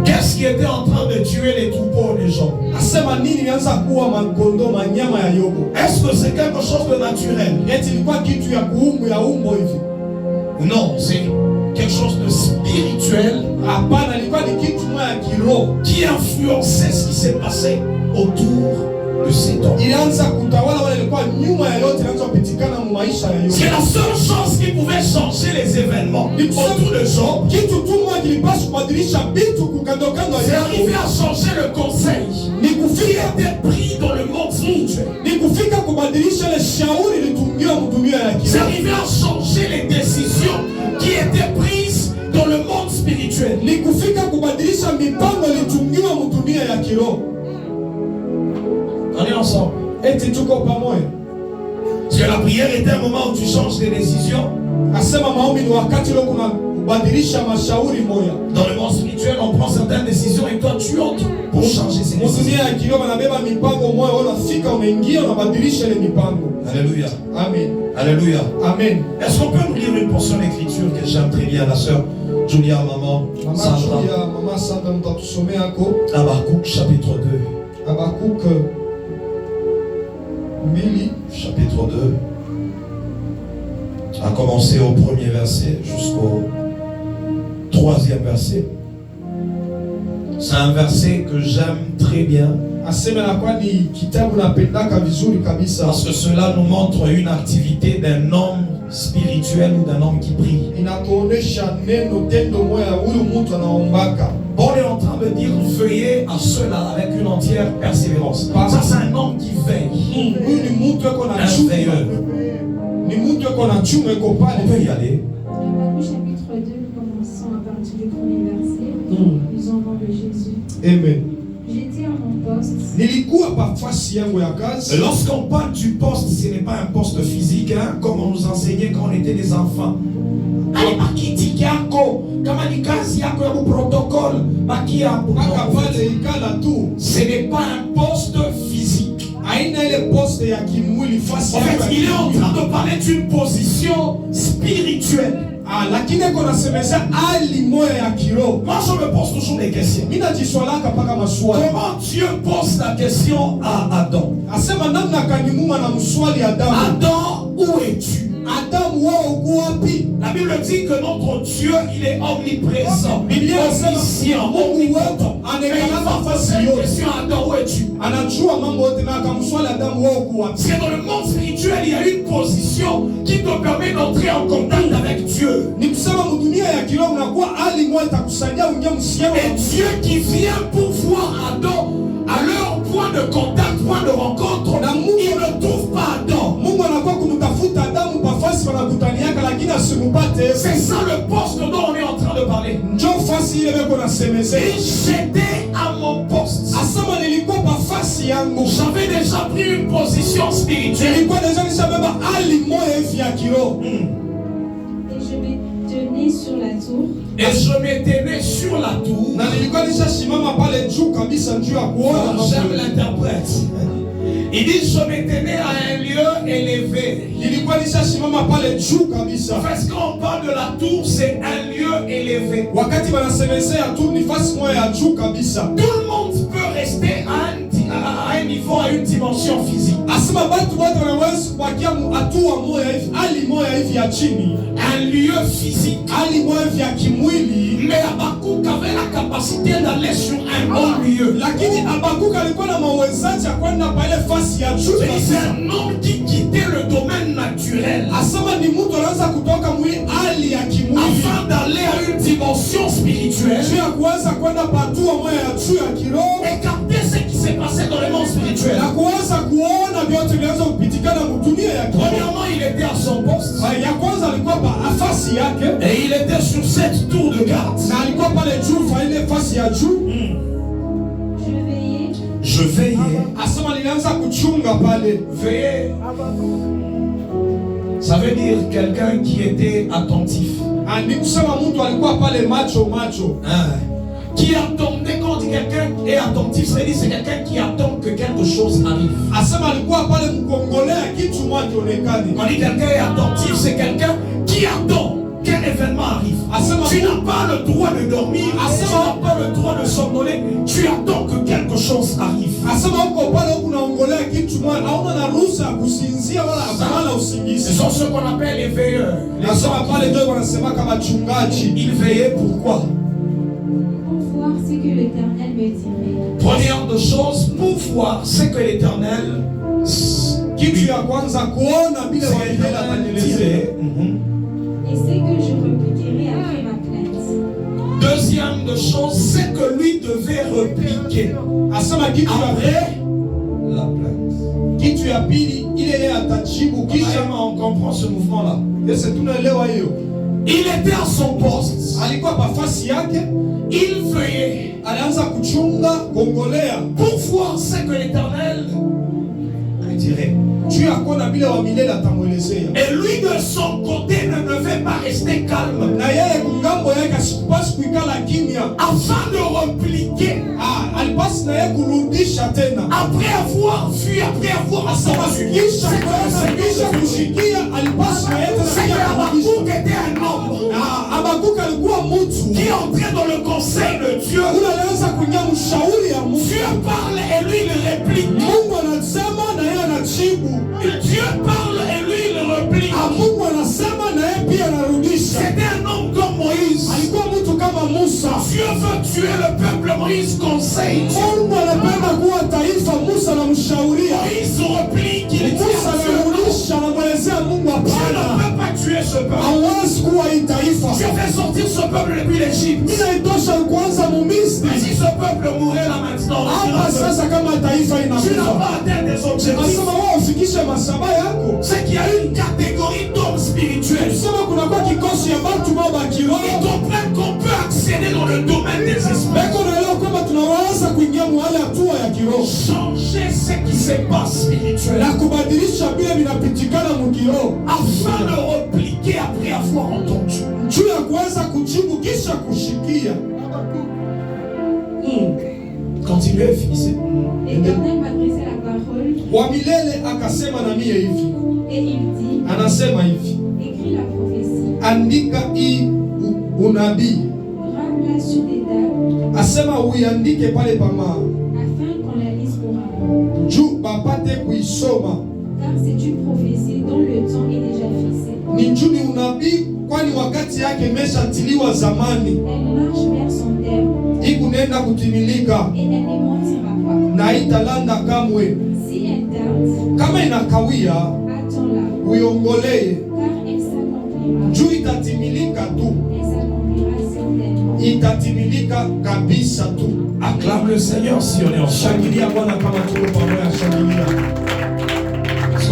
Speaker 1: Qu'est-ce qui était en train de tuer les troupeaux des gens?
Speaker 2: Asema nini ilianza kuwa makondo manyama ya Yobu?
Speaker 1: Est-ce que c'est quelque chose de naturel?
Speaker 2: Eti ilikuwa kitu ya kuumu ya umbo hivi?
Speaker 1: Non, c'est quelque chose de spirituel
Speaker 2: Hapana, ilikuwa ni kitu moja ya kiroho
Speaker 1: qui influençait ce qui s'est passé autour de cet homme.
Speaker 2: ilianza kutawala, wala ilikuwa nyuma ya yote ilianza kupitikana mu maisha ya
Speaker 1: C'est
Speaker 2: Yobu.
Speaker 1: la seule chose qui pouvait changer les événements autour de Job.
Speaker 2: Kitu tu moja kilipaswa kubadilisha vitu kukandokando
Speaker 1: C'est
Speaker 2: ya
Speaker 1: arriver
Speaker 2: Yobu.
Speaker 1: à changer le conseil
Speaker 2: Ni
Speaker 1: qui
Speaker 2: kufika
Speaker 1: était pris dans le monde spirituel.
Speaker 2: ni kufika kubadilisha ile shauri ilitungiwa mdunia ya
Speaker 1: C'est
Speaker 2: kiroho.
Speaker 1: arriver à changer les décisions qui étaient prises dans le monde spirituel.
Speaker 2: Ni kufika kubadilisha mipango ilitungiwa mdunia ya kiroho.
Speaker 1: On est ensemble.
Speaker 2: Eti tuko pamoja.
Speaker 1: Parce que la prière est un moment où tu changes les décisions.
Speaker 2: Asema maombi ni wakati ule kuna kubadilisha mashauri moya.
Speaker 1: Dans le monde spirituel, on prend certaines décisions et toi tu entres pour changer ces décisions.
Speaker 2: Mdunia ya kiroho wanabeba mipango moya, wewe unafika unaingia unabadilisha ile mipango.
Speaker 1: Alléluia.
Speaker 2: Amen.
Speaker 1: Alléluia.
Speaker 2: Amen.
Speaker 1: Est-ce qu'on peut nous lire une portion d'écriture que j'aime très bien, la sœur Julia, maman
Speaker 2: Mama
Speaker 1: Sandra?
Speaker 2: Julia, mama Sandra mtatusomea yako
Speaker 1: Habakkuk chapitre 2.
Speaker 2: Habakkuk 2
Speaker 1: Chapitre 2. À commencer au premier verset jusqu'au 3e verset. C'est un verset que j'aime très bien.
Speaker 2: Asema inakuwa ni kitabu napendaka vizuri kabisa.
Speaker 1: Parce que cela nous montre une activité d'un homme spirituel ou d'un homme qui prie.
Speaker 2: Inatuonesha neno tendo moya huyu mtu anaombaka.
Speaker 1: On est en train de dire veillez à cela avec une entière persévérance. Ça c'est un homme qui veille.
Speaker 2: Huyu ni mtu yuko na
Speaker 1: Un
Speaker 2: chuma.
Speaker 1: veilleur.
Speaker 2: Ni mtu yuko na chuma yuko
Speaker 1: On
Speaker 2: pale.
Speaker 1: peut y aller.
Speaker 4: Habakkuk chapitre 2, commençant à partir du premier verset, nous en nom de Jésus.
Speaker 2: Amen.
Speaker 4: J'étais à mon poste.
Speaker 2: Nilikuwa pa fasi yangu ya kazi.
Speaker 1: Lorsqu'on parle du poste, ce n'est pas un poste physique, hein, comme on nous enseignait quand on était des enfants. Allez, bakiti yako, kama ni kazi yako ya protocole, baki hapo.
Speaker 2: Mpaka pale ikala tu.
Speaker 1: Ce n'est pas un poste physique.
Speaker 2: Haina ile poste ya kimwili fasi
Speaker 1: En
Speaker 2: yangu ya
Speaker 1: fait, il est en
Speaker 2: kimwili.
Speaker 1: train de parler d'une position spirituelle.
Speaker 2: Ah, lakini kuna semesha hali moya ya kiroho.
Speaker 1: Moi, je me pose toujours des questions.
Speaker 2: Mimi najiswalaka paka maswali.
Speaker 1: Comment Dieu pose la question à Adam?
Speaker 2: Asema namna kanimuma na mswali Adamu.
Speaker 1: Adam, où es-tu?
Speaker 2: Adamu wewe uko wapi?
Speaker 1: La Bible dit que notre Dieu, il est omniprésent,
Speaker 2: Biblia inasema
Speaker 1: omniscient,
Speaker 2: Mungu wetu
Speaker 1: omnipotent. Mais il
Speaker 2: anayekalaka
Speaker 1: va
Speaker 2: nafasi
Speaker 1: poser une
Speaker 2: yote.
Speaker 1: question à Adam, où es-tu?
Speaker 2: Anajua mambo yote na akamswali Adamu wewe uko wapi?
Speaker 1: Parce que dans le monde spirituel, il y a une position qui te permet d'entrer en contact avec Dieu.
Speaker 2: Ni kusema mdunia ya kiroho unakuwa hali moja itakusaidia uingie msiano.
Speaker 1: Et Dieu qui vient pour voir Adam à leur point de contact, point de rencontre, il ne trouve pas Adam.
Speaker 2: Mungu anakuwa kumtafuta Adamu pafasi wanakutaniaka lakini asimupate.
Speaker 1: C'est ça le poste dont on est en train de parler.
Speaker 2: Njoo fasi ile beko na semeze.
Speaker 1: Et j'étais à mon poste.
Speaker 2: Asema nilikuwa pafasi yangu.
Speaker 1: J'avais déjà pris une position spirituelle.
Speaker 2: Nilikuwa deja nishabeba hali moja hivi ya kiroho.
Speaker 4: Et je me tenais sur la tour.
Speaker 1: Et je m'étais né sur la tour.
Speaker 2: Na nilikuwa nishasimama pale juu kabisa juu ya kuona.
Speaker 1: J'aime l'interprète. Il dit je m'étais né à un lieu élevé.
Speaker 2: Nilikuwa nishasimama pale juu kabisa.
Speaker 1: Parce qu'on parle de la tour, c'est un lieu élevé.
Speaker 2: Wakati wanasemezea tu ni fasi moja ya juu kabisa.
Speaker 1: Tout le monde peut rester à un niveau, à une dimension physique.
Speaker 2: Asema batu wote wanaweza kubakia hatua moja hivi, hali moja hivi ya chini.
Speaker 1: Un lieu physique.
Speaker 2: Hali moja hivi ya kimwili.
Speaker 1: Mais Habakkuk avait la capacité d'aller sur un bon lieu.
Speaker 2: Lakini Habakkuk alikuwa na mawezaji ya kwenda pale fasi ya juu.
Speaker 1: C'est un homme qui quittait le domaine naturel
Speaker 2: Asema ni mtu anaweza kutoka mwili hali ya kimwili
Speaker 1: afin d'aller à une dimension spirituelle
Speaker 2: juu ya kuweza kwenda patua moja ya juu ya kiroho
Speaker 1: et capter ce qui s'est passé dans le monde spirituel.
Speaker 2: na kuweza kuona vyote vinaweza kupitikana mdunia ya kiroho.
Speaker 1: Premièrement, il était à son poste
Speaker 2: Ya kwanza alikuwa pa afasi yake
Speaker 1: et il était sur cette tour de garde.
Speaker 2: na alikuwa pale juu fa ile fasi ya juu.
Speaker 4: Je veillais.
Speaker 1: Je veillais.
Speaker 2: Asema nilianza kuchunga pale.
Speaker 1: Veiller, ça veut dire quelqu'un qui était attentif.
Speaker 2: Ni kusema mtu alikuwa pale macho.
Speaker 1: Qui attendait. Quand on dit quelqu'un est attentif, ça veut dire c'est quelqu'un qui attend que quelque chose arrive.
Speaker 2: Asema alikuwa pale mkongolea kitu moja kionekane.
Speaker 1: Quand on dit quelqu'un est attentif, c'est quelqu'un qui attend qu'un événement arrive. Tu n'as pas le droit de dormir, tu n'as pas le droit de somnoler, tu attends que quelque chose arrive.
Speaker 2: Asema uko pale unaongolea kitu moja, hauna na ruhusa kusinzia wala usingizi.
Speaker 1: Ce sont ceux qu'on appelle les veilleurs.
Speaker 2: Asema pale ndio wanasema kama chungaji.
Speaker 1: Ils veillaient pourquoi?
Speaker 4: Pour voir ce que l'Éternel me dirait.
Speaker 1: Première de choses, pour voir ce que l'Éternel
Speaker 2: Kitu ya kwanza kuona bila wakilela atanielezea.
Speaker 4: Et c'est que je repliquerai après ma plainte.
Speaker 1: Deuxième de chose, c'est que lui devait repliquer
Speaker 2: Asema kitu ya
Speaker 1: après la plainte.
Speaker 2: kitu ya pili ile yeye atajibu kisha.
Speaker 1: On comprend ce mouvement-là.
Speaker 2: Yesu tunaelewa hiyo.
Speaker 1: Il était à son poste.
Speaker 2: Alikuwa pafasi yake,
Speaker 1: Il veillait
Speaker 2: alianza kuchunga kongolea
Speaker 1: pour voir ce que l'Éternel lui dirait.
Speaker 2: juu ya kuona bila wa milele atamwelezea.
Speaker 1: Et lui de son côté ne devait pas rester calme
Speaker 2: Na yeye kungambo yake asikupasi kuikala kimya.
Speaker 1: afin de repliquer.
Speaker 2: Alipasi na yeye kurudisha tena.
Speaker 1: Après avoir fui, après avoir entendu,
Speaker 2: Kisha kuona kisha kushikia alipasi na yeye
Speaker 1: c'est que
Speaker 2: tena
Speaker 1: Habakkuk
Speaker 2: kurudisha.
Speaker 1: était un homme
Speaker 2: Habakkuk alikuwa mtu
Speaker 1: qui entrait dans le conseil de Dieu.
Speaker 2: ule alianza kuingia mshauri ya Mungu.
Speaker 1: Dieu parle et lui il réplique.
Speaker 2: Mungu anasema na yeye anajibu.
Speaker 1: Dieu parle et lui il réplique.
Speaker 2: Mungu anasema na yeye pia anarudisha.
Speaker 1: C'était un homme comme Moïse.
Speaker 2: Alikuwa mtu kama Musa.
Speaker 1: Dieu veut tuer le peuple, Moïse conseille.
Speaker 2: Mungu anapenda kuwa taifa, Musa anamshauria.
Speaker 1: Moïse replique qu'il dit
Speaker 2: Musa
Speaker 1: à Dieu,
Speaker 2: anamrudisha, anamwelezea Mungu
Speaker 1: Dieu ne
Speaker 2: hapana,
Speaker 1: peut pas tuer ce peuple.
Speaker 2: hawezi kuwa hii taifa.
Speaker 1: Dieu fait sortir ce peuple depuis l'Égypte.
Speaker 2: Inaitosha kwanza
Speaker 1: Mais
Speaker 2: Mumisri.
Speaker 1: si ce peuple mourait là maintenant, on dira
Speaker 2: Hapa
Speaker 1: que
Speaker 2: sasa kama taifa
Speaker 1: tu n'as
Speaker 2: inakufa,
Speaker 1: pas atteint des objectifs.
Speaker 2: asema wewe ufikishe masaba yako.
Speaker 1: C'est qu'il y a une catégorie d'hommes spirituels.
Speaker 2: Sema kuna kwa kikosi ya watu ambao
Speaker 1: Ils
Speaker 2: bakiroho
Speaker 1: comprennent qu'on peut accéder dans le domaine des esprits.
Speaker 2: beko naelewa kwamba tunaweza kuingia mwale hatua ya kiroho
Speaker 1: Changer ce qui se passe spirituel.
Speaker 2: na kubadilisha vile vinapitikana mukiroho
Speaker 1: Afin de repliquer après avoir entendu.
Speaker 2: juu ya kuweza kujibu kisha kushikia.
Speaker 1: Continuez, finissez.
Speaker 4: L'Éternel m'a adressé la parole
Speaker 2: Wa milele akasema na mie hivi,
Speaker 4: et il dit,
Speaker 2: anasema hivi,
Speaker 4: écris la prophétie,
Speaker 2: andika hii unabii,
Speaker 4: grave-la sur des tables,
Speaker 2: asema uiandike pale pamaa
Speaker 4: afin qu'on la lise couramment.
Speaker 2: juu bapate kuisoma.
Speaker 4: Car c'est une prophétie dont le temps est déjà fixé.
Speaker 2: Ni juu ni unabii, kwani wakati yake imeshatiliwa zamani,
Speaker 4: Elle marche vers son terme
Speaker 2: ikunenda kutimilika
Speaker 4: et elle ne mentira pas.
Speaker 2: na italanda kamwe.
Speaker 4: Si elle tarde,
Speaker 2: Kama inakawia
Speaker 4: attends-la,
Speaker 2: uiongolee,
Speaker 4: car elle s'accomplira.
Speaker 2: juu itatimilika tu,
Speaker 4: Elle s'accomplira certainement.
Speaker 2: itatimilika kabisa tu.
Speaker 1: Acclame le Seigneur si on est en chaque.
Speaker 2: Shangilia Bwana kama tuko pamoja, shangilia.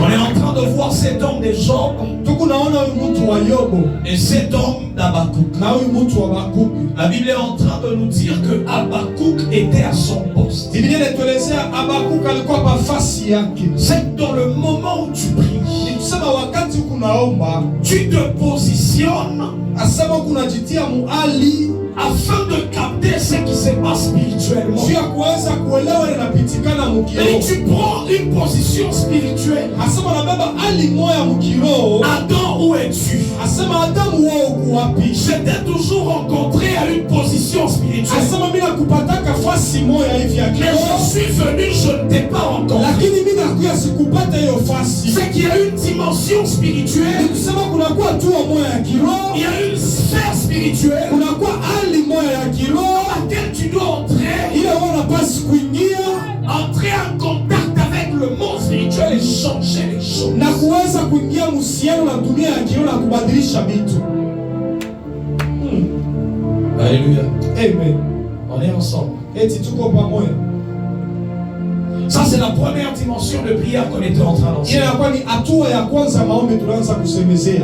Speaker 1: On est en train de voir cet homme de Job
Speaker 2: Tuko naona huyu mtu wa Yobo
Speaker 1: et cet homme d'Habakkuk.
Speaker 2: na huyu mtu wa Habakuki.
Speaker 1: La Bible est en train de nous dire que Habakkuk était à son poste.
Speaker 2: Biblia inatuelezea Habakuki alikuwa pa fasi yake.
Speaker 1: C'est dans le moment où tu pries,
Speaker 2: Ni kusema wakati kunaomba,
Speaker 1: tu te positionnes
Speaker 2: asema kunajitia muali
Speaker 1: afin de capter ce qui se passe spirituellement.
Speaker 2: juu ya kuweza kuelewa inapitikana
Speaker 1: Et
Speaker 2: mukiroho.
Speaker 1: tu prends une position spirituelle.
Speaker 2: Asema nabeba hali moya mukiroho.
Speaker 1: Adam, où es-tu?
Speaker 2: Asema Adamu wao uko wapi?
Speaker 1: Je t'ai toujours rencontré à une position spirituelle.
Speaker 2: Asema mimi nakupataka fasi moya hivi ya
Speaker 1: Mais
Speaker 2: kiroho,
Speaker 1: je suis venu, je ne t'ai pas rencontré.
Speaker 2: lakini mimi nakuya sikupata hiyo fasi.
Speaker 1: C'est qu'il y a une dimension
Speaker 2: Ni
Speaker 1: spirituelle,
Speaker 2: kusema kunakuwa tu moya ya kiroho,
Speaker 1: il y a une sphère spirituelle
Speaker 2: kunakuwa hali moya ya kiroho
Speaker 1: dans laquelle tu dois entrer,
Speaker 2: ile wewe unapaswa kuingia
Speaker 1: entrer en contact avec le monde spirituel et changer les choses.
Speaker 2: na kuweza kuingia uhusiano na dunia ya kiroho na kubadilisha vitu.
Speaker 1: Alléluia.
Speaker 2: Amen.
Speaker 1: On est ensemble.
Speaker 2: Eti tuko pamoja.
Speaker 1: Ça, c'est la première dimension de prière qu'on était en train
Speaker 2: Ile
Speaker 1: d'enseigner.
Speaker 2: inakuwa ni hatua ya kwanza maombi tunaanza kusemezea.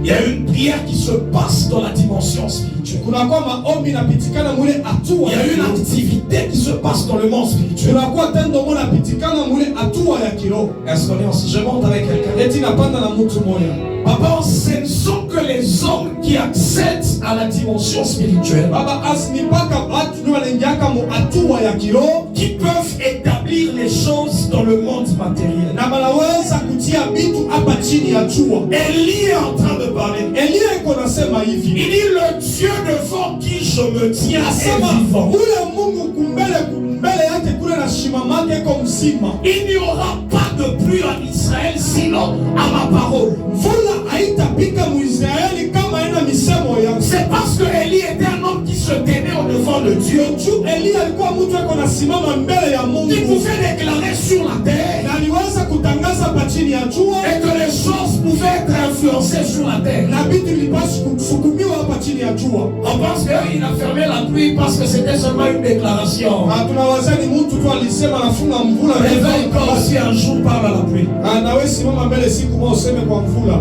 Speaker 1: Il y a une prière qui se passe dans la dimension spirituelle.
Speaker 2: Kunakuwa maombi napitikana mule
Speaker 1: Il
Speaker 2: hatua
Speaker 1: y a une activité qui se passe dans le monde spirituel.
Speaker 2: kunakuwa tendo moja napitikana mule hatua ya kiroho.
Speaker 1: Est-ce qu'on est ensemble? Je monte avec quelqu'un.
Speaker 2: Eti napanda na mtu moja.
Speaker 1: Papa, ce ne sont que les hommes qui accèdent à la dimension spirituelle
Speaker 2: Baba asinipaka watu ndio wanaingiaka mu hatua ya kiroho
Speaker 1: qui peuvent établir les choses dans le monde matériel.
Speaker 2: na wanaweza kutia vitu hapa chini ya jua.
Speaker 1: Élie est en train de parler.
Speaker 2: Elia iko nasema
Speaker 1: Il
Speaker 2: hivi.
Speaker 1: dit le Dieu devant qui je me tiens
Speaker 2: Asema
Speaker 1: est vivant.
Speaker 2: ule Mungu kumbele yake kule na shimamake kwa mzima.
Speaker 1: Il n'y aura pas de pluie en Israël sinon à ma parole.
Speaker 2: Mvula haitapika Muisraeli kama haina misemo yangu.
Speaker 1: C'est parce que Élie était un homme qui se tenait au devant de Dieu,
Speaker 2: Juu Elia alikuwa mtu ako nasimama mbele ya Mungu
Speaker 1: qui pouvait déclarer sur la terre
Speaker 2: na aliweza kutangaza hapa chini ya jua
Speaker 1: et que les choses pouvaient être influencées sur la terre.
Speaker 2: na vitu vilipaswa kusukumiwa hapa chini ya jua.
Speaker 1: On pense qu'il a fermé la pluie parce que c'était seulement une déclaration.
Speaker 2: Na tunawazani mtu tu alisema nafunga mvula na
Speaker 1: Réveille-toi aussi un jour, parle à la pluie.
Speaker 2: nawe simama mbele siku moja useme kwa mvula.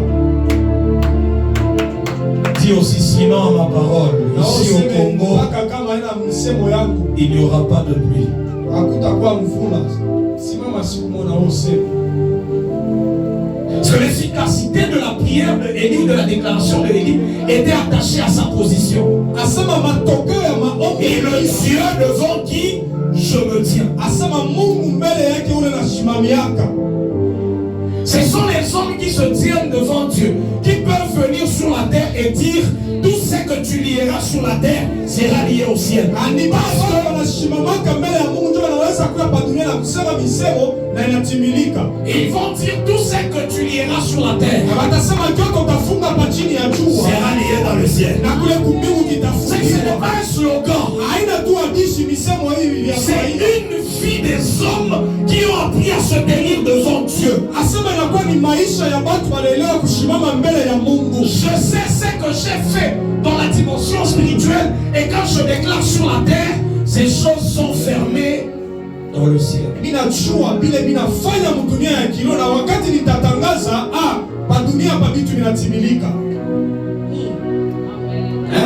Speaker 1: Dis aussi sinon à ma parole.
Speaker 2: Na
Speaker 1: Ici au
Speaker 2: useme
Speaker 1: Congo,
Speaker 2: mpaka kama haina misemo yangu
Speaker 1: il n'y aura pas de pluie.
Speaker 2: hakutakuwa mvula. Simama siku moja na useme.
Speaker 1: Parce que l'efficacité de la prière de Élie, de la déclaration de Élie, était attachée à sa position.
Speaker 2: Asema matokeo ya maombi
Speaker 1: Et le Dieu devant qui je me tiens.
Speaker 2: asema Mungu mbele yake ule nasimamiaka.
Speaker 1: Ce sont les hommes qui se tiennent devant Dieu, qui peuvent venir sur la terre et dire tout ce que tu lieras sur la terre sera lié au ciel.
Speaker 2: Ani basi wanasimamaka mbele ya Mungu ndio wanaweza kuwa hapa dunia na kusema misemo na inatimilika.
Speaker 1: Ils vont dire tout ce que tu lieras sur la terre
Speaker 2: Na watasema joto utafunga hapa chini ya jua
Speaker 1: sera lié dans le ciel.
Speaker 2: na kule kumbingu
Speaker 1: C'est que ce n'est
Speaker 2: kitafungiwa.
Speaker 1: pas un slogan. C'est une vie des hommes qui ont appris à se tenir devant Dieu. Je sais ce que j'ai fait dans la dimension spirituelle, et quand je déclare sur la terre, ces choses sont fermées dans le ciel.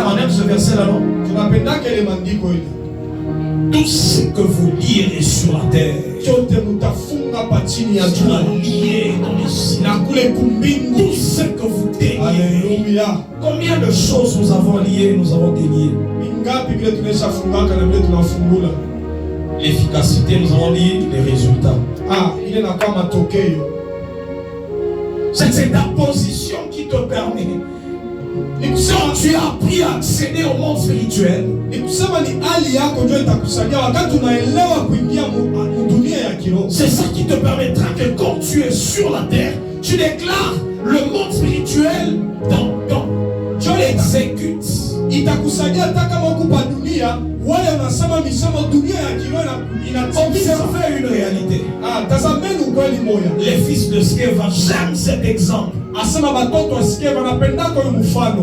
Speaker 1: On aime ce verset là, non? Tout ce que vous lierez sur la terre sera lié dans les cieux. Tout ce que vous déliez. Combien de choses nous avons liées, nous avons déliées? L'efficacité, nous avons lié les résultats. C'est ta position qui te permet. Quand tu as appris à accéder au monde spirituel, c'est ça qui te permettra que quand tu es sur la terre, tu déclares le monde spirituel dans ton. Tu l'exécutes. Observez une réalité. Les fils de Sceva, j'aime cet exemple.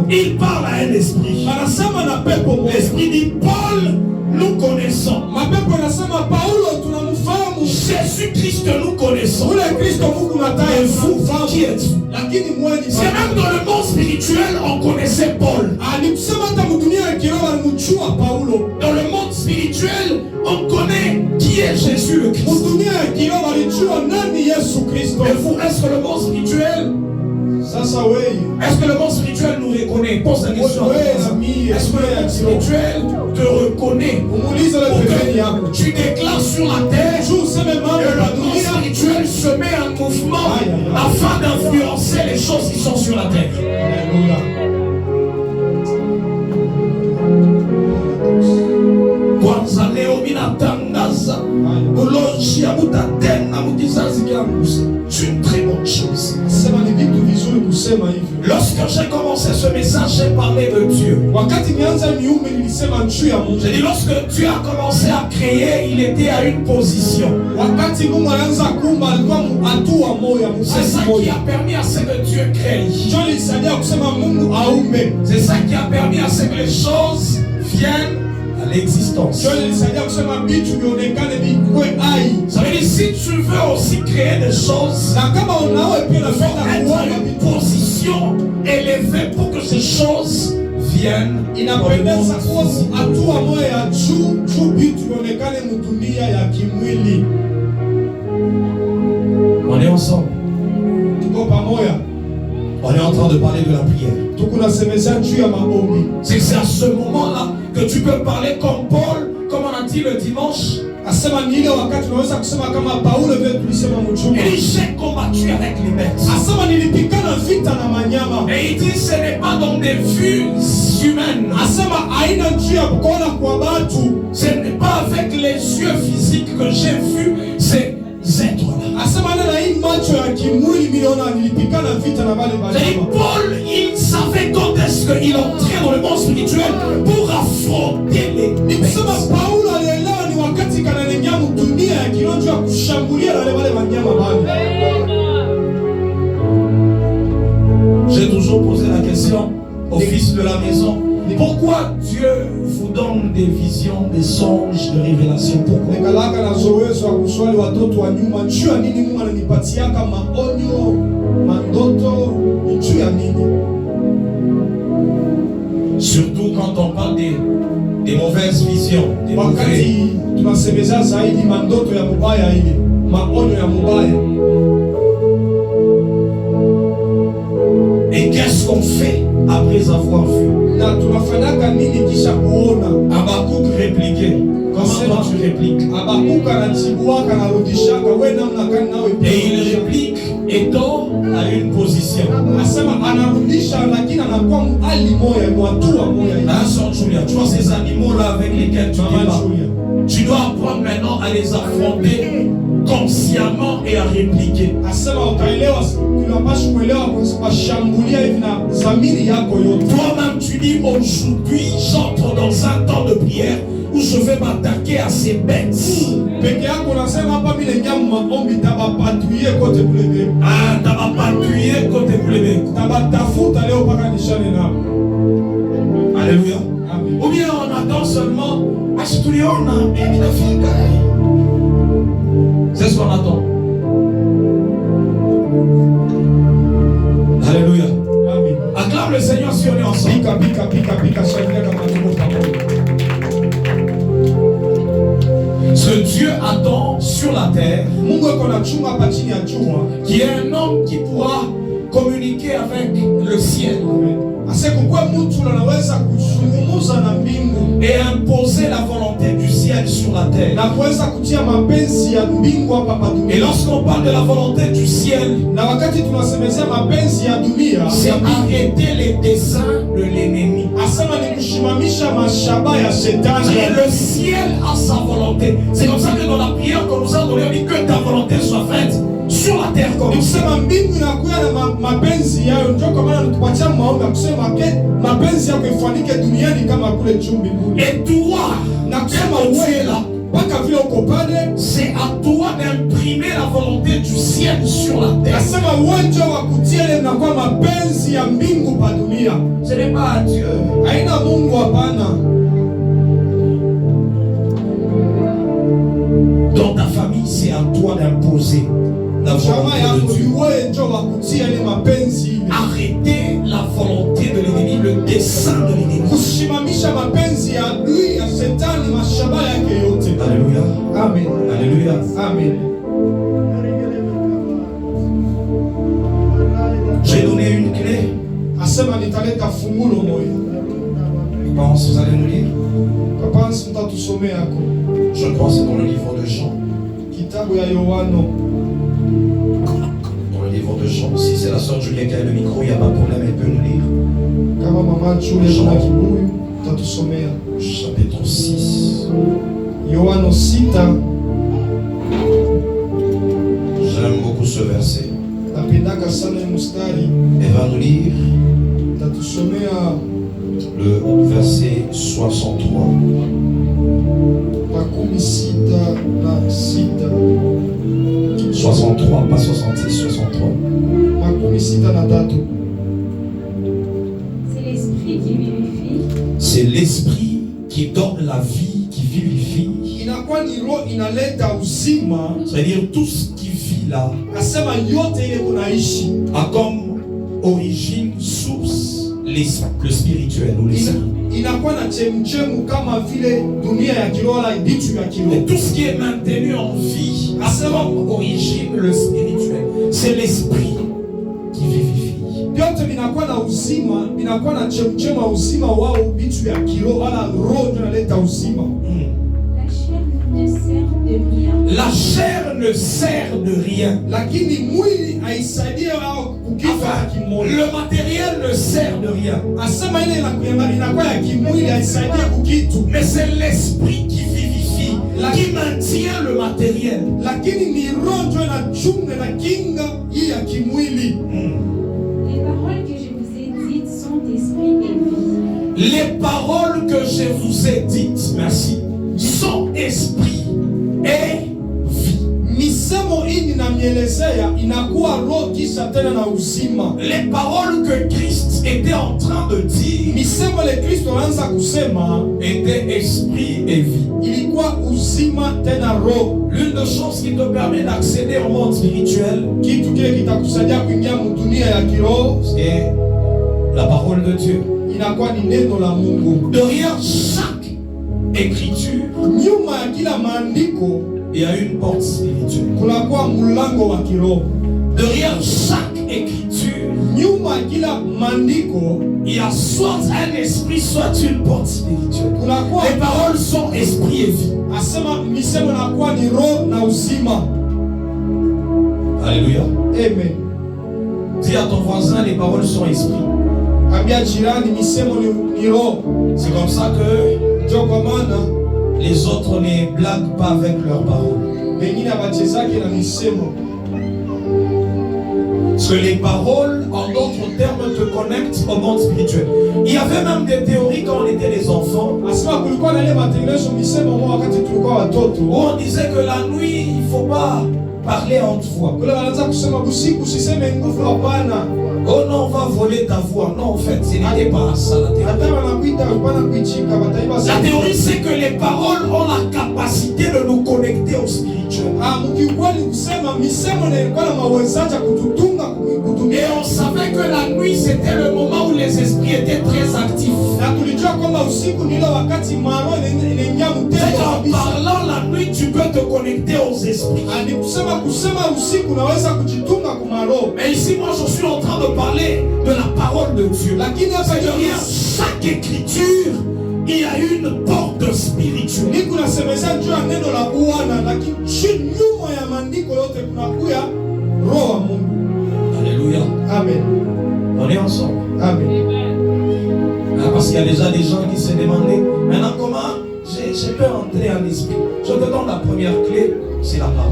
Speaker 1: Il parle à un esprit. L'esprit dit: Paul, nous connaissons. Jésus-Christ, nous connaissons. Et vous, qui êtes-vous? C'est même dans le monde spirituel, on connaissait Paul. Dans le monde spirituel, on connaît qui est Jésus le Christ. Et vous, est-ce que le monde spirituel, est-ce que le monde spirituel nous reconnaît? Pose la question. Est-ce que le monde spirituel te reconnaît pour que tu déclares sur la terre, et le monde spirituel se met en mouvement afin d'influencer les choses qui sont sur la terre? Kwanza leo minatangaza uloji ya mutatenda mukizazi kyangu. C'est une très bonne chose. Lorsque j'ai commencé ce message, j'ai parlé de Dieu. J'ai dit, lorsque Dieu a commencé à créer, il était à une position. C'est ça qui a permis à ce que Dieu crée. C'est ça qui a permis à ce que les choses viennent à l'existence. Ça veut dire, si tu veux aussi créer des choses, il faut être à une position élevée pour que ces choses viennent. On est ensemble. On est en train de parler de la prière. C'est à ce moment-là que tu peux parler comme Paul, comme on a dit le dimanche. Il dit, j'ai combattu avec les bêtes. Et il dit, ce n'est pas dans des vues humaines. Ce n'est pas avec les yeux physiques que j'ai vu ces êtres-là. Paul, il savait quand est-ce qu'il entrait dans le monde spirituel pour affronter les bêtes. J'ai toujours posé la question aux fils de la maison: pourquoi Dieu vous donne des visions, des songes, des révélations? Pourquoi? Surtout quand on parle des mauvaises visions, des mauvais. Et qu'est-ce qu'on fait après avoir vu? Habakkuk répliquait. Comment toi tu répliques? Et il réplique étant à une position. Tu vois ces animaux-là avec lesquels tu débats. Tu dois apprendre maintenant à les affronter consciemment et à répliquer. Toi-même tu dis, aujourd'hui j'entre dans un temps de prière où je vais m'attaquer à ces bêtes. Ah, t'as pas patrouillé côté blébé. Alléluia. Ou bien on attend seulement. C'est ce qu'on attend. Alléluia. Acclame le Seigneur si on est ensemble. Ce que Dieu attend sur la terre, qui est un homme qui pourra communiquer avec le ciel et imposer la volonté du ciel sur la terre. Et lorsqu'on parle de la volonté du ciel, c'est arrêter les desseins de l'ennemi. Et le ciel a sa volonté. C'est comme ça que dans la prière que nous avons donné, on dit que ta volonté soit faite sur la terre comme ici. Et toi, c'est à toi d'imprimer la volonté du ciel sur la terre. Ce n'est pas à Dieu. Dans ta famille, c'est à toi d'imposer la volonté de Dieu. Arrêtez la volonté de l'ennemi, le dessein de l'ennemi. Alléluia.
Speaker 2: Amen.
Speaker 1: Alléluia.
Speaker 2: Amen.
Speaker 1: J'ai donné une clé. Je pense que vous allez nous lire. Je crois que c'est dans le livre de Jean. Dans le livre de Jean. Si c'est la sœur Julien qui a le micro, il n'y a pas de problème, elle peut nous lire. Chapitre 6. J'aime beaucoup ce verset. Elle va nous lire le verset 63. 63, pas 66, 63.
Speaker 4: C'est l'esprit qui vivifie.
Speaker 1: C'est l'esprit qui donne la vie, qui vivifie. C'est-à-dire tout ce qui vit là a comme origine, source, le spirituel ou les âmes. Et tout ce qui est maintenu en vie a comme origine le spirituel. C'est l'esprit qui vivifie.
Speaker 4: La chair ne sert de rien.
Speaker 1: La chair ne sert de rien. Le matériel ne sert de rien. Mais c'est l'esprit qui vivifie, qui maintient le matériel.
Speaker 4: Les paroles que je vous ai dites,
Speaker 1: Les paroles que je vous ai dites, merci, sont esprit et vie. Les paroles que Christ était en train de dire étaient esprit et vie. L'une des choses qui te permet d'accéder au monde spirituel est la parole de Dieu. Derrière chaque écriture, il y a une porte spirituelle. Derrière chaque écriture, il y a soit un esprit, soit une porte spirituelle. Les paroles sont esprit et vie. Alléluia.
Speaker 2: Amen.
Speaker 1: Dis à ton voisin, les paroles sont esprit. C'est comme ça que les autres ne blaguent pas avec leurs paroles. Parce que les paroles, en d'autres termes, te connectent face au monde spirituel. Il y avait même des théories quand on était les enfants, où on disait que la nuit, il ne faut pas parler en haute voix. Oh non, on va voler ta voix. Non, en fait, ce n'était pas ça la théorie. La théorie, c'est que les paroles ont la capacité de nous connecter au spirituel. Et on savait que la nuit, c'était le moment où les esprits étaient très actifs. C'est qu'en parlant la nuit, tu peux te connecter aux esprits. Mais ici, moi, je suis en train de parler de la parole de Dieu. Derrière chaque écriture, il y a une porte spirituelle. Alléluia.
Speaker 2: Amen.
Speaker 1: On est ensemble.
Speaker 2: Amen.
Speaker 1: Parce qu'il y a déjà des gens qui se demandaient, maintenant comment je peux entrer en esprit? Je te donne la première clé, c'est la parole.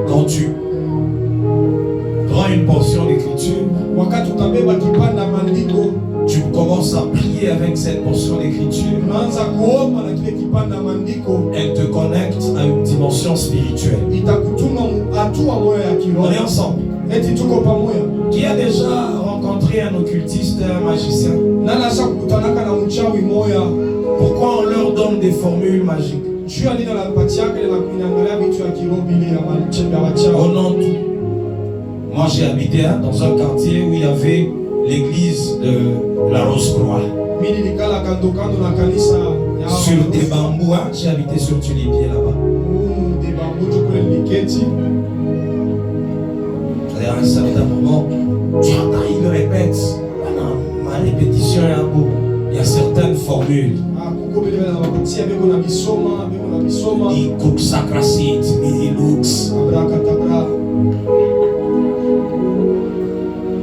Speaker 1: Quand tu prends une portion d'écriture, tu commences à prier avec cette portion d'écriture, elle te connecte à une dimension spirituelle. On est ensemble. Qui a déjà rencontré un occultiste, un magicien? Pourquoi on leur donne des formules magiques? Oh non, moi j'ai habité dans un quartier où il y avait l'église de la Rose-Croix. Sur des bambous, hein? J'ai habité sur Tulipier là-bas. Et à un certain moment, tu entends, il le répète. Pendant ma répétition, il y a certaines formules. Il coupe sacracite, il lux.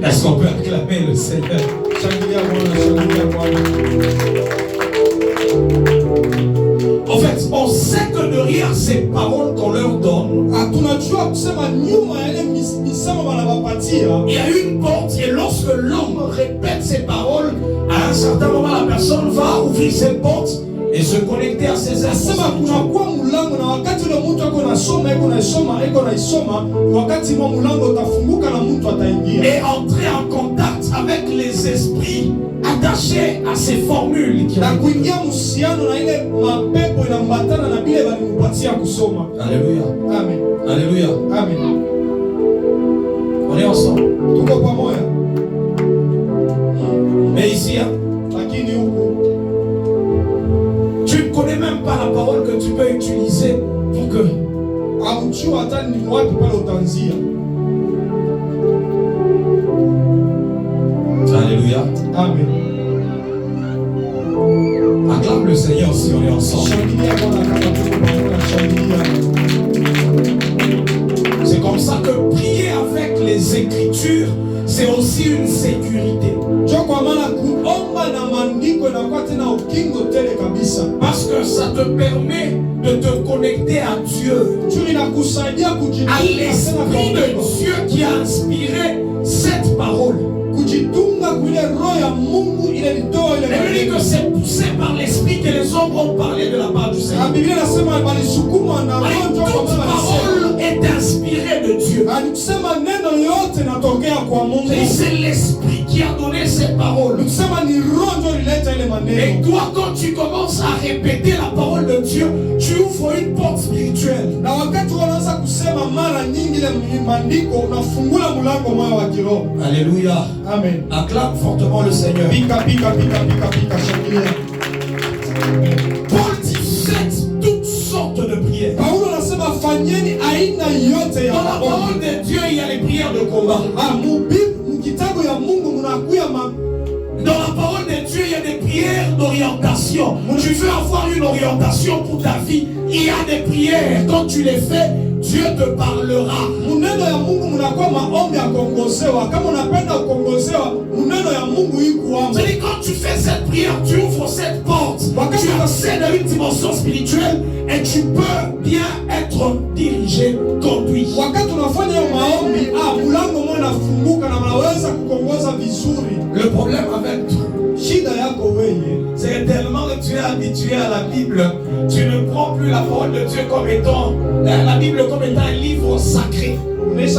Speaker 1: Est-ce qu'on peut acclamer le Seigneur? En fait, on sait que derrière ces paroles qu'on leur donne, il y a une porte, et lorsque l'homme répète ces paroles, à un certain moment, la personne va ouvrir cette porte et se connecter à ses esprits. Et entrer en contact avec les esprits attachés à ces formules. Alléluia.
Speaker 2: Amen.
Speaker 1: Alléluia.
Speaker 2: Amen.
Speaker 1: On est ensemble. Mais ici, hein, tu ne connais même pas la parole que tu peux utiliser pour que. Alléluia.
Speaker 2: Amen.
Speaker 1: Acclame le Seigneur si on est ensemble. C'est comme ça que prier avec les Écritures, c'est aussi une sécurité. Parce que ça te permet de te connecter à Dieu, à l'Esprit de Dieu qui a inspiré cette parole. Et il dit que c'est poussé par l'Esprit que les hommes ont parlé de la part du Seigneur. Toute parole est inspirée de Dieu. Et c'est l'Esprit qui a donné ces paroles. Et toi, quand tu commences à répéter la parole de Dieu, tu ouvres une porte spirituelle. Alléluia.
Speaker 2: Amen.
Speaker 1: Acclame fortement le Seigneur. Paul dit faites toutes sortes de prières. Dans la parole de Dieu, il y a les prières de combat. Dans la parole de Dieu, il y a des prières d'orientation. orientation. Tu veux avoir une orientation pour ta vie. Il y a des prières. Quand tu les fais, Dieu te parlera.
Speaker 2: Muneno ya Mungu munakuwa maombi ya kuongozewa. Kama unapenda kuongozewa, muneno ya Mungu iko hapo.
Speaker 1: C'est-à-dire quand tu fais cette prière, tu ouvres cette porte. Tu accèdes à une dimension spirituelle et tu peux bien être dirigé, conduit.
Speaker 2: Wakati unafanya hiyo maombi, mlango mmoja unafunguka na unaweza kuongoza vizuri.
Speaker 1: Le problème avec toi,
Speaker 2: shida yako wewe,
Speaker 1: c'est tellement que tu es habitué à la Bible, tu ne prends plus la parole de Dieu comme étant la Bible comme étant un livre sacré. Tu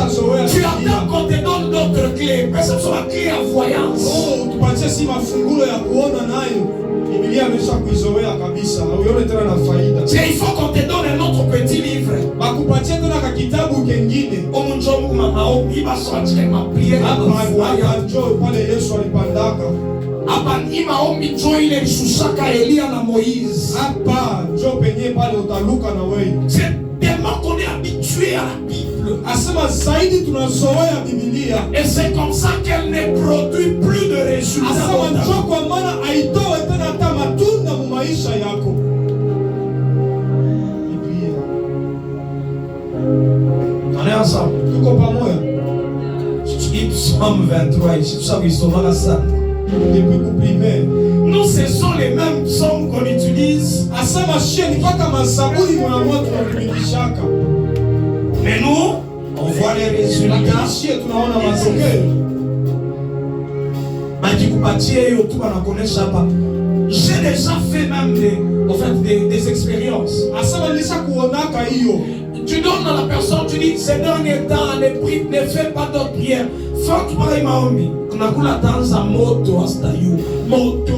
Speaker 1: attends qu'on te donne d'autres clés. Personne sur la clé à voyance.
Speaker 2: Tupatie si mafungulo ya kuona nayo. Biblia imeshakuizoea kabisa. Uione tena na faida.
Speaker 1: Il faut qu'on te donne un autre petit livre.
Speaker 2: Bakupatie tena ka kitabu kingine.
Speaker 1: Omunjo maombi baswatire mapriere
Speaker 2: njo pale Yesu alipandaka.
Speaker 1: Hapa ni maombi njo ile lisushaka Elia na Moïse.
Speaker 2: Hapa njo penye pale utaluka na wewe.
Speaker 1: C'est tellement qu'on est habitué à la Bible.
Speaker 2: Asema zaidi tunazoea Biblia.
Speaker 1: Et c'est comme ça qu'elle ne produit plus de résultats.
Speaker 2: Asema njo kwa maana haitoe tena hata matunda mu maisha yako. Biblia.
Speaker 1: On est ensemble.
Speaker 2: Tuko pamoja.
Speaker 1: Psaume 23 ici, tu sais qu'ils sont dans ça.
Speaker 2: Depuis coup primaire.
Speaker 1: Nous, ce sont les mêmes psaumes qu'on utilise.
Speaker 2: Asema sheni paka mazaburi mwa moto tunabishaka.
Speaker 1: Mais nous, on voit les résultats.
Speaker 2: Tunaona matokeo.
Speaker 1: J'ai déjà fait même des expériences. Tu donnes à la personne, tu dis, ces derniers temps, ne fais pas d'autres prières. Fais pareil, Mahomi. On a la danse à moto, à stayou. Moto.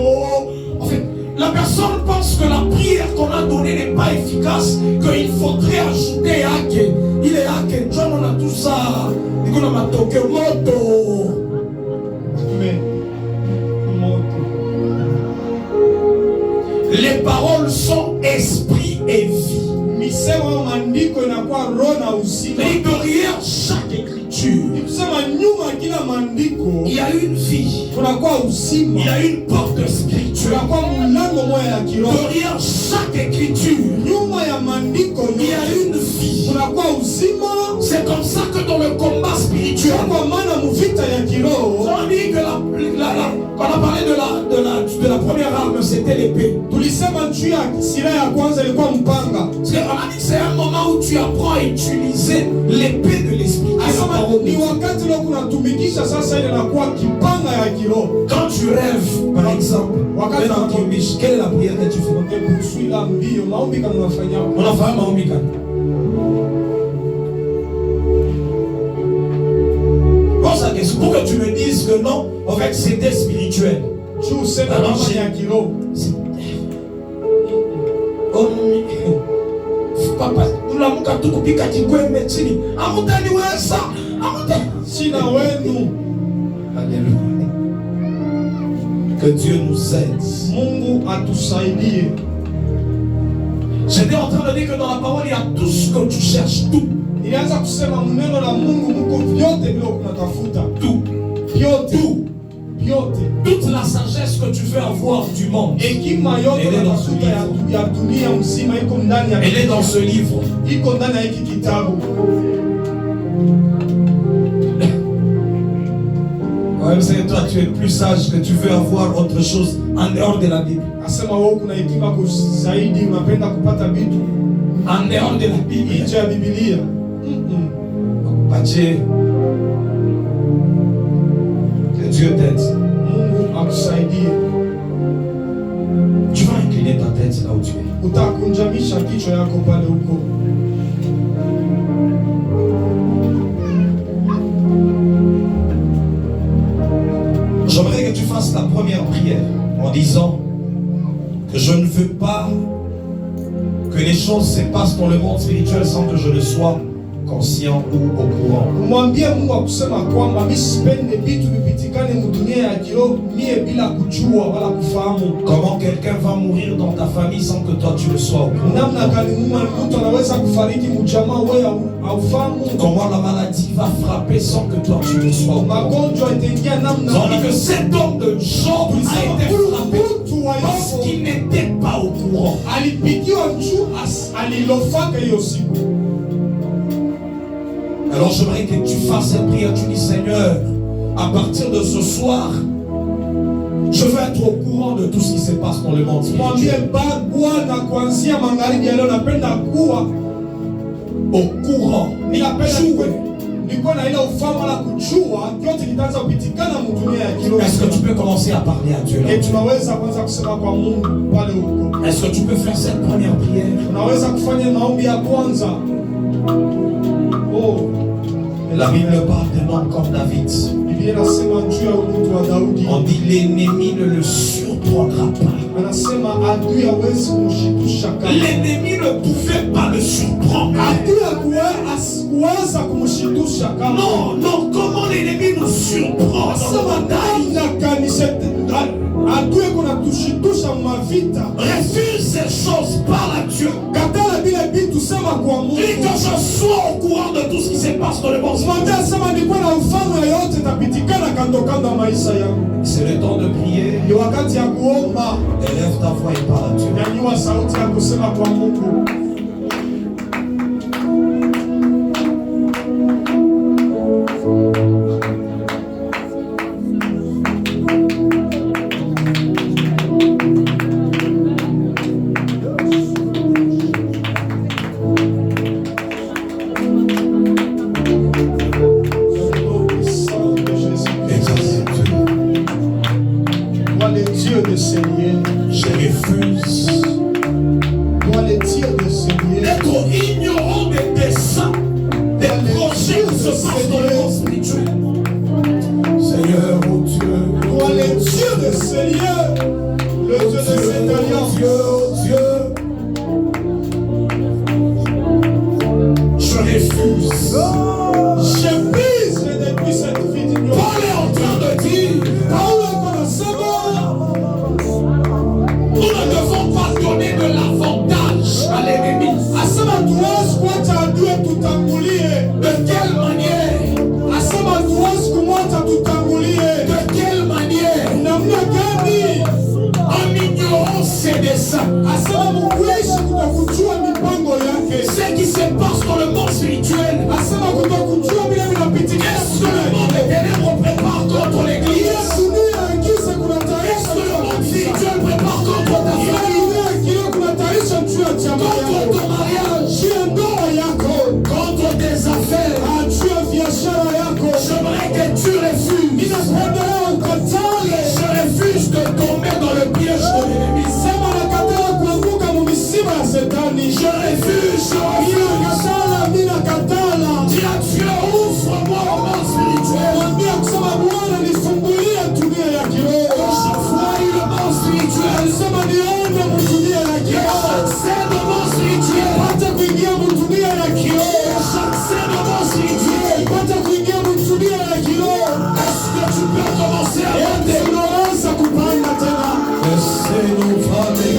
Speaker 1: En fait, la personne pense que la prière qu'on a donnée n'est pas efficace, qu'il faudrait ajouter Ake. Il est Ake, John, on a tout ça. Et qu'on a ma toque moto.
Speaker 2: Mais, moto.
Speaker 1: Les paroles sont esprit et vie.
Speaker 2: Mais
Speaker 1: derrière chaque écriture, il y a une vie. Il y a une porte spirituelle. Derrière chaque écriture, il y a une vie. C'est comme ça que dans le combat spirituel, on dit que quand on a parlé de la première arme, c'était l'épée. On a dit que c'est un moment où tu apprends à utiliser l'épée de l'esprit. Quand tu rêves, par exemple, quelle est la prière que tu fais? On a fait un maombi. Pour que tu me dises que non, en fait c'était spirituel. Papa, nous l'avons tout coupé quand tu veux mettre chini. Amutani ouais ça, amutani.
Speaker 2: Sina ouais nous.
Speaker 1: Alléluia. Que Dieu nous aide.
Speaker 2: Mungu atusaidie.
Speaker 1: J'étais en train de dire que dans la parole il y a tout ce que tu cherches, tout.
Speaker 2: Ilianza kusema muneno la Mungu muko vyote bila kunatafuta.
Speaker 1: Tout.
Speaker 2: Vyote. Vyote.
Speaker 1: Toute la sagesse que tu veux avoir du monde.
Speaker 2: Hekima yote unatafuta ya dunia mzima iko ndani ya.
Speaker 1: Elle est dans ce livre.
Speaker 2: Iko ndani ya hiki kitabu.
Speaker 1: Ouais, c'est toi tu es plus sage que tu veux avoir autre chose en dehors de la Bible.
Speaker 2: Asema wewe kuna hekima zaidi unapenda kupata vitu
Speaker 1: en dehors de la Bible.
Speaker 2: Nje ya Biblia.
Speaker 1: Pache. Que Dieu t'aide.
Speaker 2: Mungu akusaidie.
Speaker 1: Tu vas incliner ta tête là où tu es.
Speaker 2: Utakunjamisha kichwa yako pale huko.
Speaker 1: J'aimerais que tu fasses ta première prière en disant que je ne veux pas que les choses se passent dans le monde spirituel sans que je ne sois conscient ou au courant.
Speaker 2: Kumwambia Mungu akusema kwamba mimi sipendi vitu vipitikane mudunia ya kiroho mie bila kujua wala kufahamu.
Speaker 1: Comment quelqu'un va mourir dans ta famille sans que toi tu le sois au courant?
Speaker 2: Namna gani mtu anaweza kufariki mjamaa wewe haufahamu?
Speaker 1: Comment la maladie va frapper sans que toi tu le sois au courant?
Speaker 2: Magonjwa itaingia namna
Speaker 1: Tandis que cet homme de Job a été frappé parce
Speaker 2: mtu
Speaker 1: qu'il n'était pas au courant.
Speaker 2: alipigiwa juu alilofaka hiyo siku.
Speaker 1: Alors j'aimerais que tu fasses cette prière. Tu dis Seigneur, à partir de ce soir, je veux être au courant de tout ce qui se passe dans le monde
Speaker 2: Mwambie
Speaker 1: spirituel.
Speaker 2: Bwana kuanzia magharibi ya leo napenda kuwa
Speaker 1: Au courant.
Speaker 2: niko na ile ufahamu la kujua yote kitaanza kupitikana mdunia ya kiroho.
Speaker 1: Est-ce que tu peux commencer à parler à Dieu là?
Speaker 2: Et tunaweza kwanza kusema kwa Mungu pale huko.
Speaker 1: Est-ce que tu peux faire cette première prière?
Speaker 2: Unaweza kufanya maombi ya kwanza. Oh,
Speaker 1: La Bible parle d'un homme comme David.
Speaker 2: Biblia inasema juu ya mtu wa Daudi.
Speaker 1: On dit l'ennemi ne le surprendra pas.
Speaker 2: Anasema adui hawezi kumshitusha kama.
Speaker 1: L'ennemi ne pouvait pas le surprendre.
Speaker 2: Adui hakuweza kumshitusha kama.
Speaker 1: Non, non, comment l'ennemi nous surprend dans nos batailles?
Speaker 2: Adui kuna tushitusha mavita.
Speaker 1: Refuse ces choses, parle à Dieu.
Speaker 2: Katala bila vitu sema kwa Mungu.
Speaker 1: Dis que je sois au courant de tout ce qui se passe dans le monde.
Speaker 2: Mwambie sema nilikuwa na ufahamu yote tapitikana kando kando maisha yangu.
Speaker 1: C'est le temps de prier.
Speaker 2: Ni wakati ya kuomba.
Speaker 1: Élève ta voix et parle à Dieu.
Speaker 2: Nyanyua sauti ya kusema kwa Mungu.
Speaker 1: Ce qui se passe dans le monde spirituel. Est-ce que le monde des ténèbres prépare contre l'église? Est-ce que le monde spirituel prépare contre ta famille? Contre ton mariage? Contre tes affaires? J'aimerais que tu refuses. Je refuse de tomber dans le piège de l'ennemi. Je refuse. Dis à Dieu, ouvre-moi le monde spirituel. Je vois le monde spirituel. J'accède au monde spirituel. J'accède au monde spirituel. Est-ce que tu peux commencer à monter? Laissez-nous parler.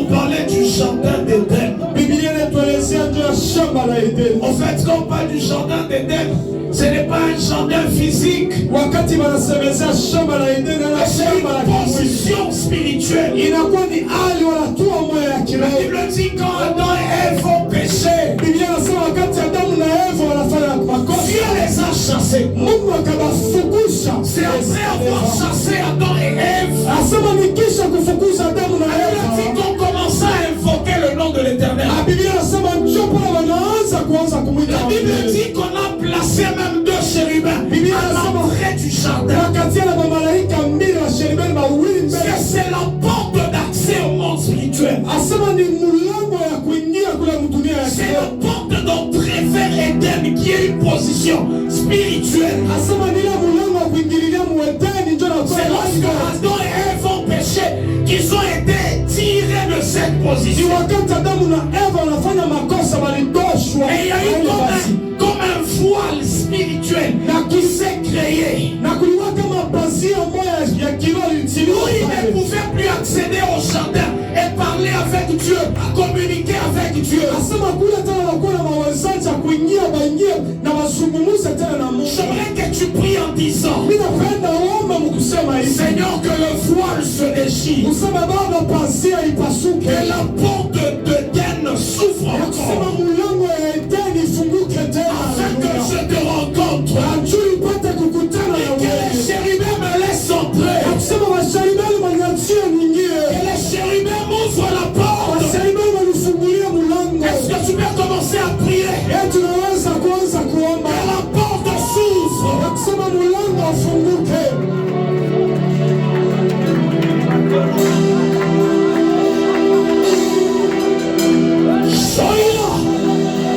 Speaker 1: parlait du jardin d'Éden. En fait, quand on parle du jardin d'Éden, ce n'est pas un jardin physique, c'est une position spirituelle. La Bible dit quand Adam et Ève ont péché, Dieu les a chassés. C'est après avoir chassé Adam et Ève, la Bible dit qu'on commença à invoquer le nom de l'Éternel. La Bible dit qu'on a placé même 2 chérubins à l'entrée du jardin. C'est la porte d'accès au monde spirituel. C'est la porte d'entrée vers Éden qui est une position spirituelle. C'est lorsque Adam et Ève ont péché qu'ils ont été tirés de cette position. Et il y a eu comme un voile spirituel qui s'est créé. Où il ne pouvait plus accéder au jardin et parler avec Dieu, communiquer avec Dieu. J'aimerais que tu pries en disant: Seigneur, que le voile se déchire, que la porte d'Éden s'ouvre encore, afin que je te rencontre, et que les chérubins me laissent entrer, et les chérubins m'ouvrent la porte. Est-ce que tu peux commencer à prier que la porte s'ouvre?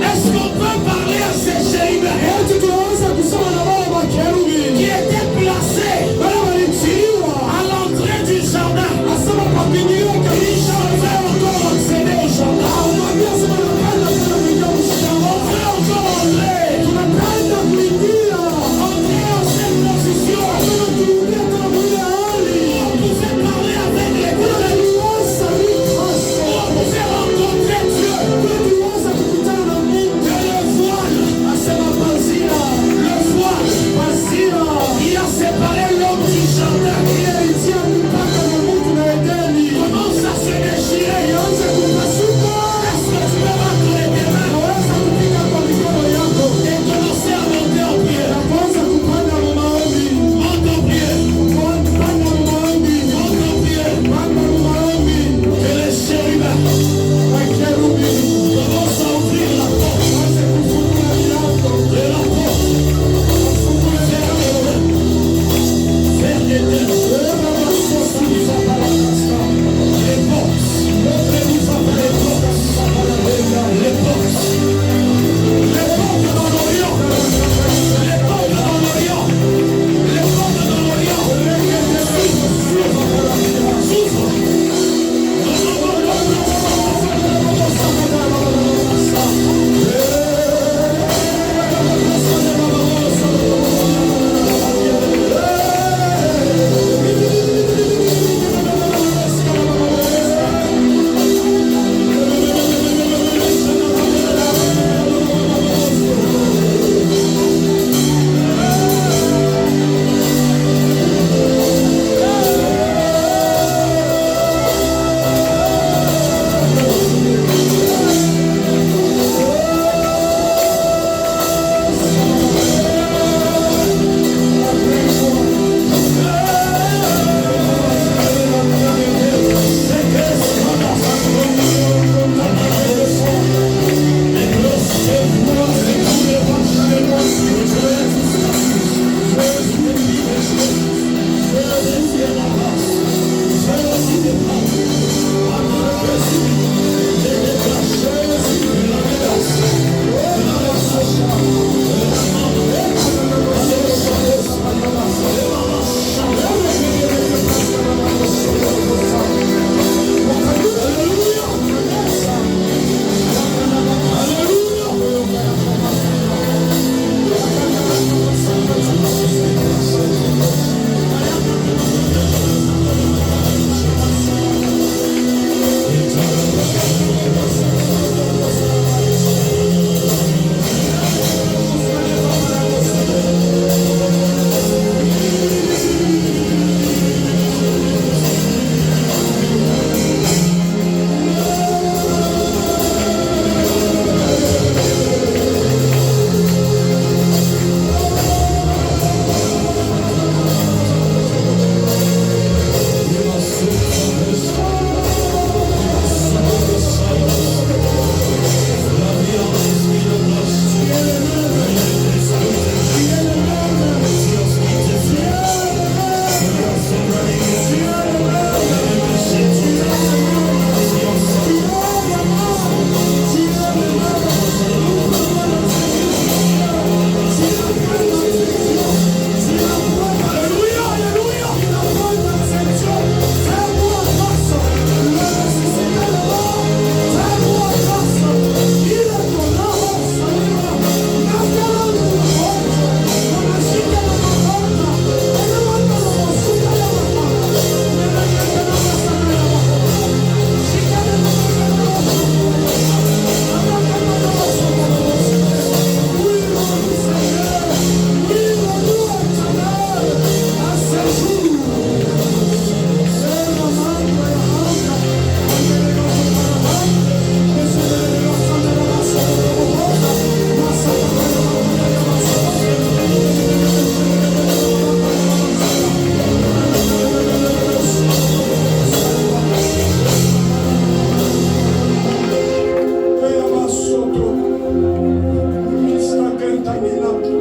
Speaker 1: Est-ce qu'on peut parler à ces chérubins qui étaient placés à l'entrée du jardin? Ils jamais encore accéder au jardin. On veut encore entrer en cette position. On pouvait parler avec les dieux. On pouvait rencontrer Dieu. Que le voile, il a séparé l'homme du jardin. Commence à se déchirer. Est-ce que tu peux battre les mains et commencer à monter en prière? Monte en prière. Monte en prière. Que les chérubins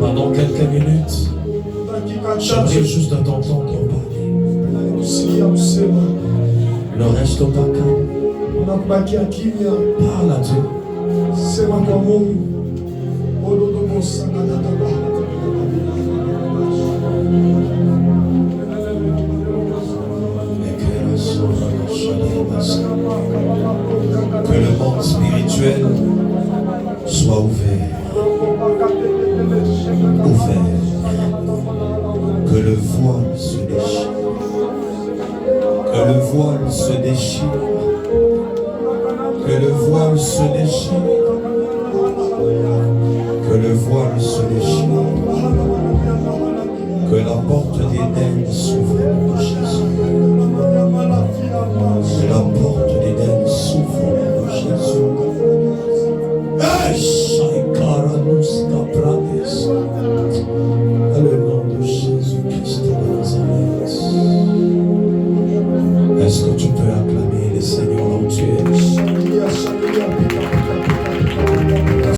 Speaker 1: Pendant quelques minutes, j'aimerais juste de t'entendre parler. Ne reste pas calme. Parle à Dieu. Que le monde spirituel soit ouvert. Que le voile se déchire. Que le voile se déchire. Que le voile se déchire. Que le voile se déchire. Que la porte d'Éden s'ouvre pour Jésus. Que la porte d'Éden s'ouvre pour Jésus.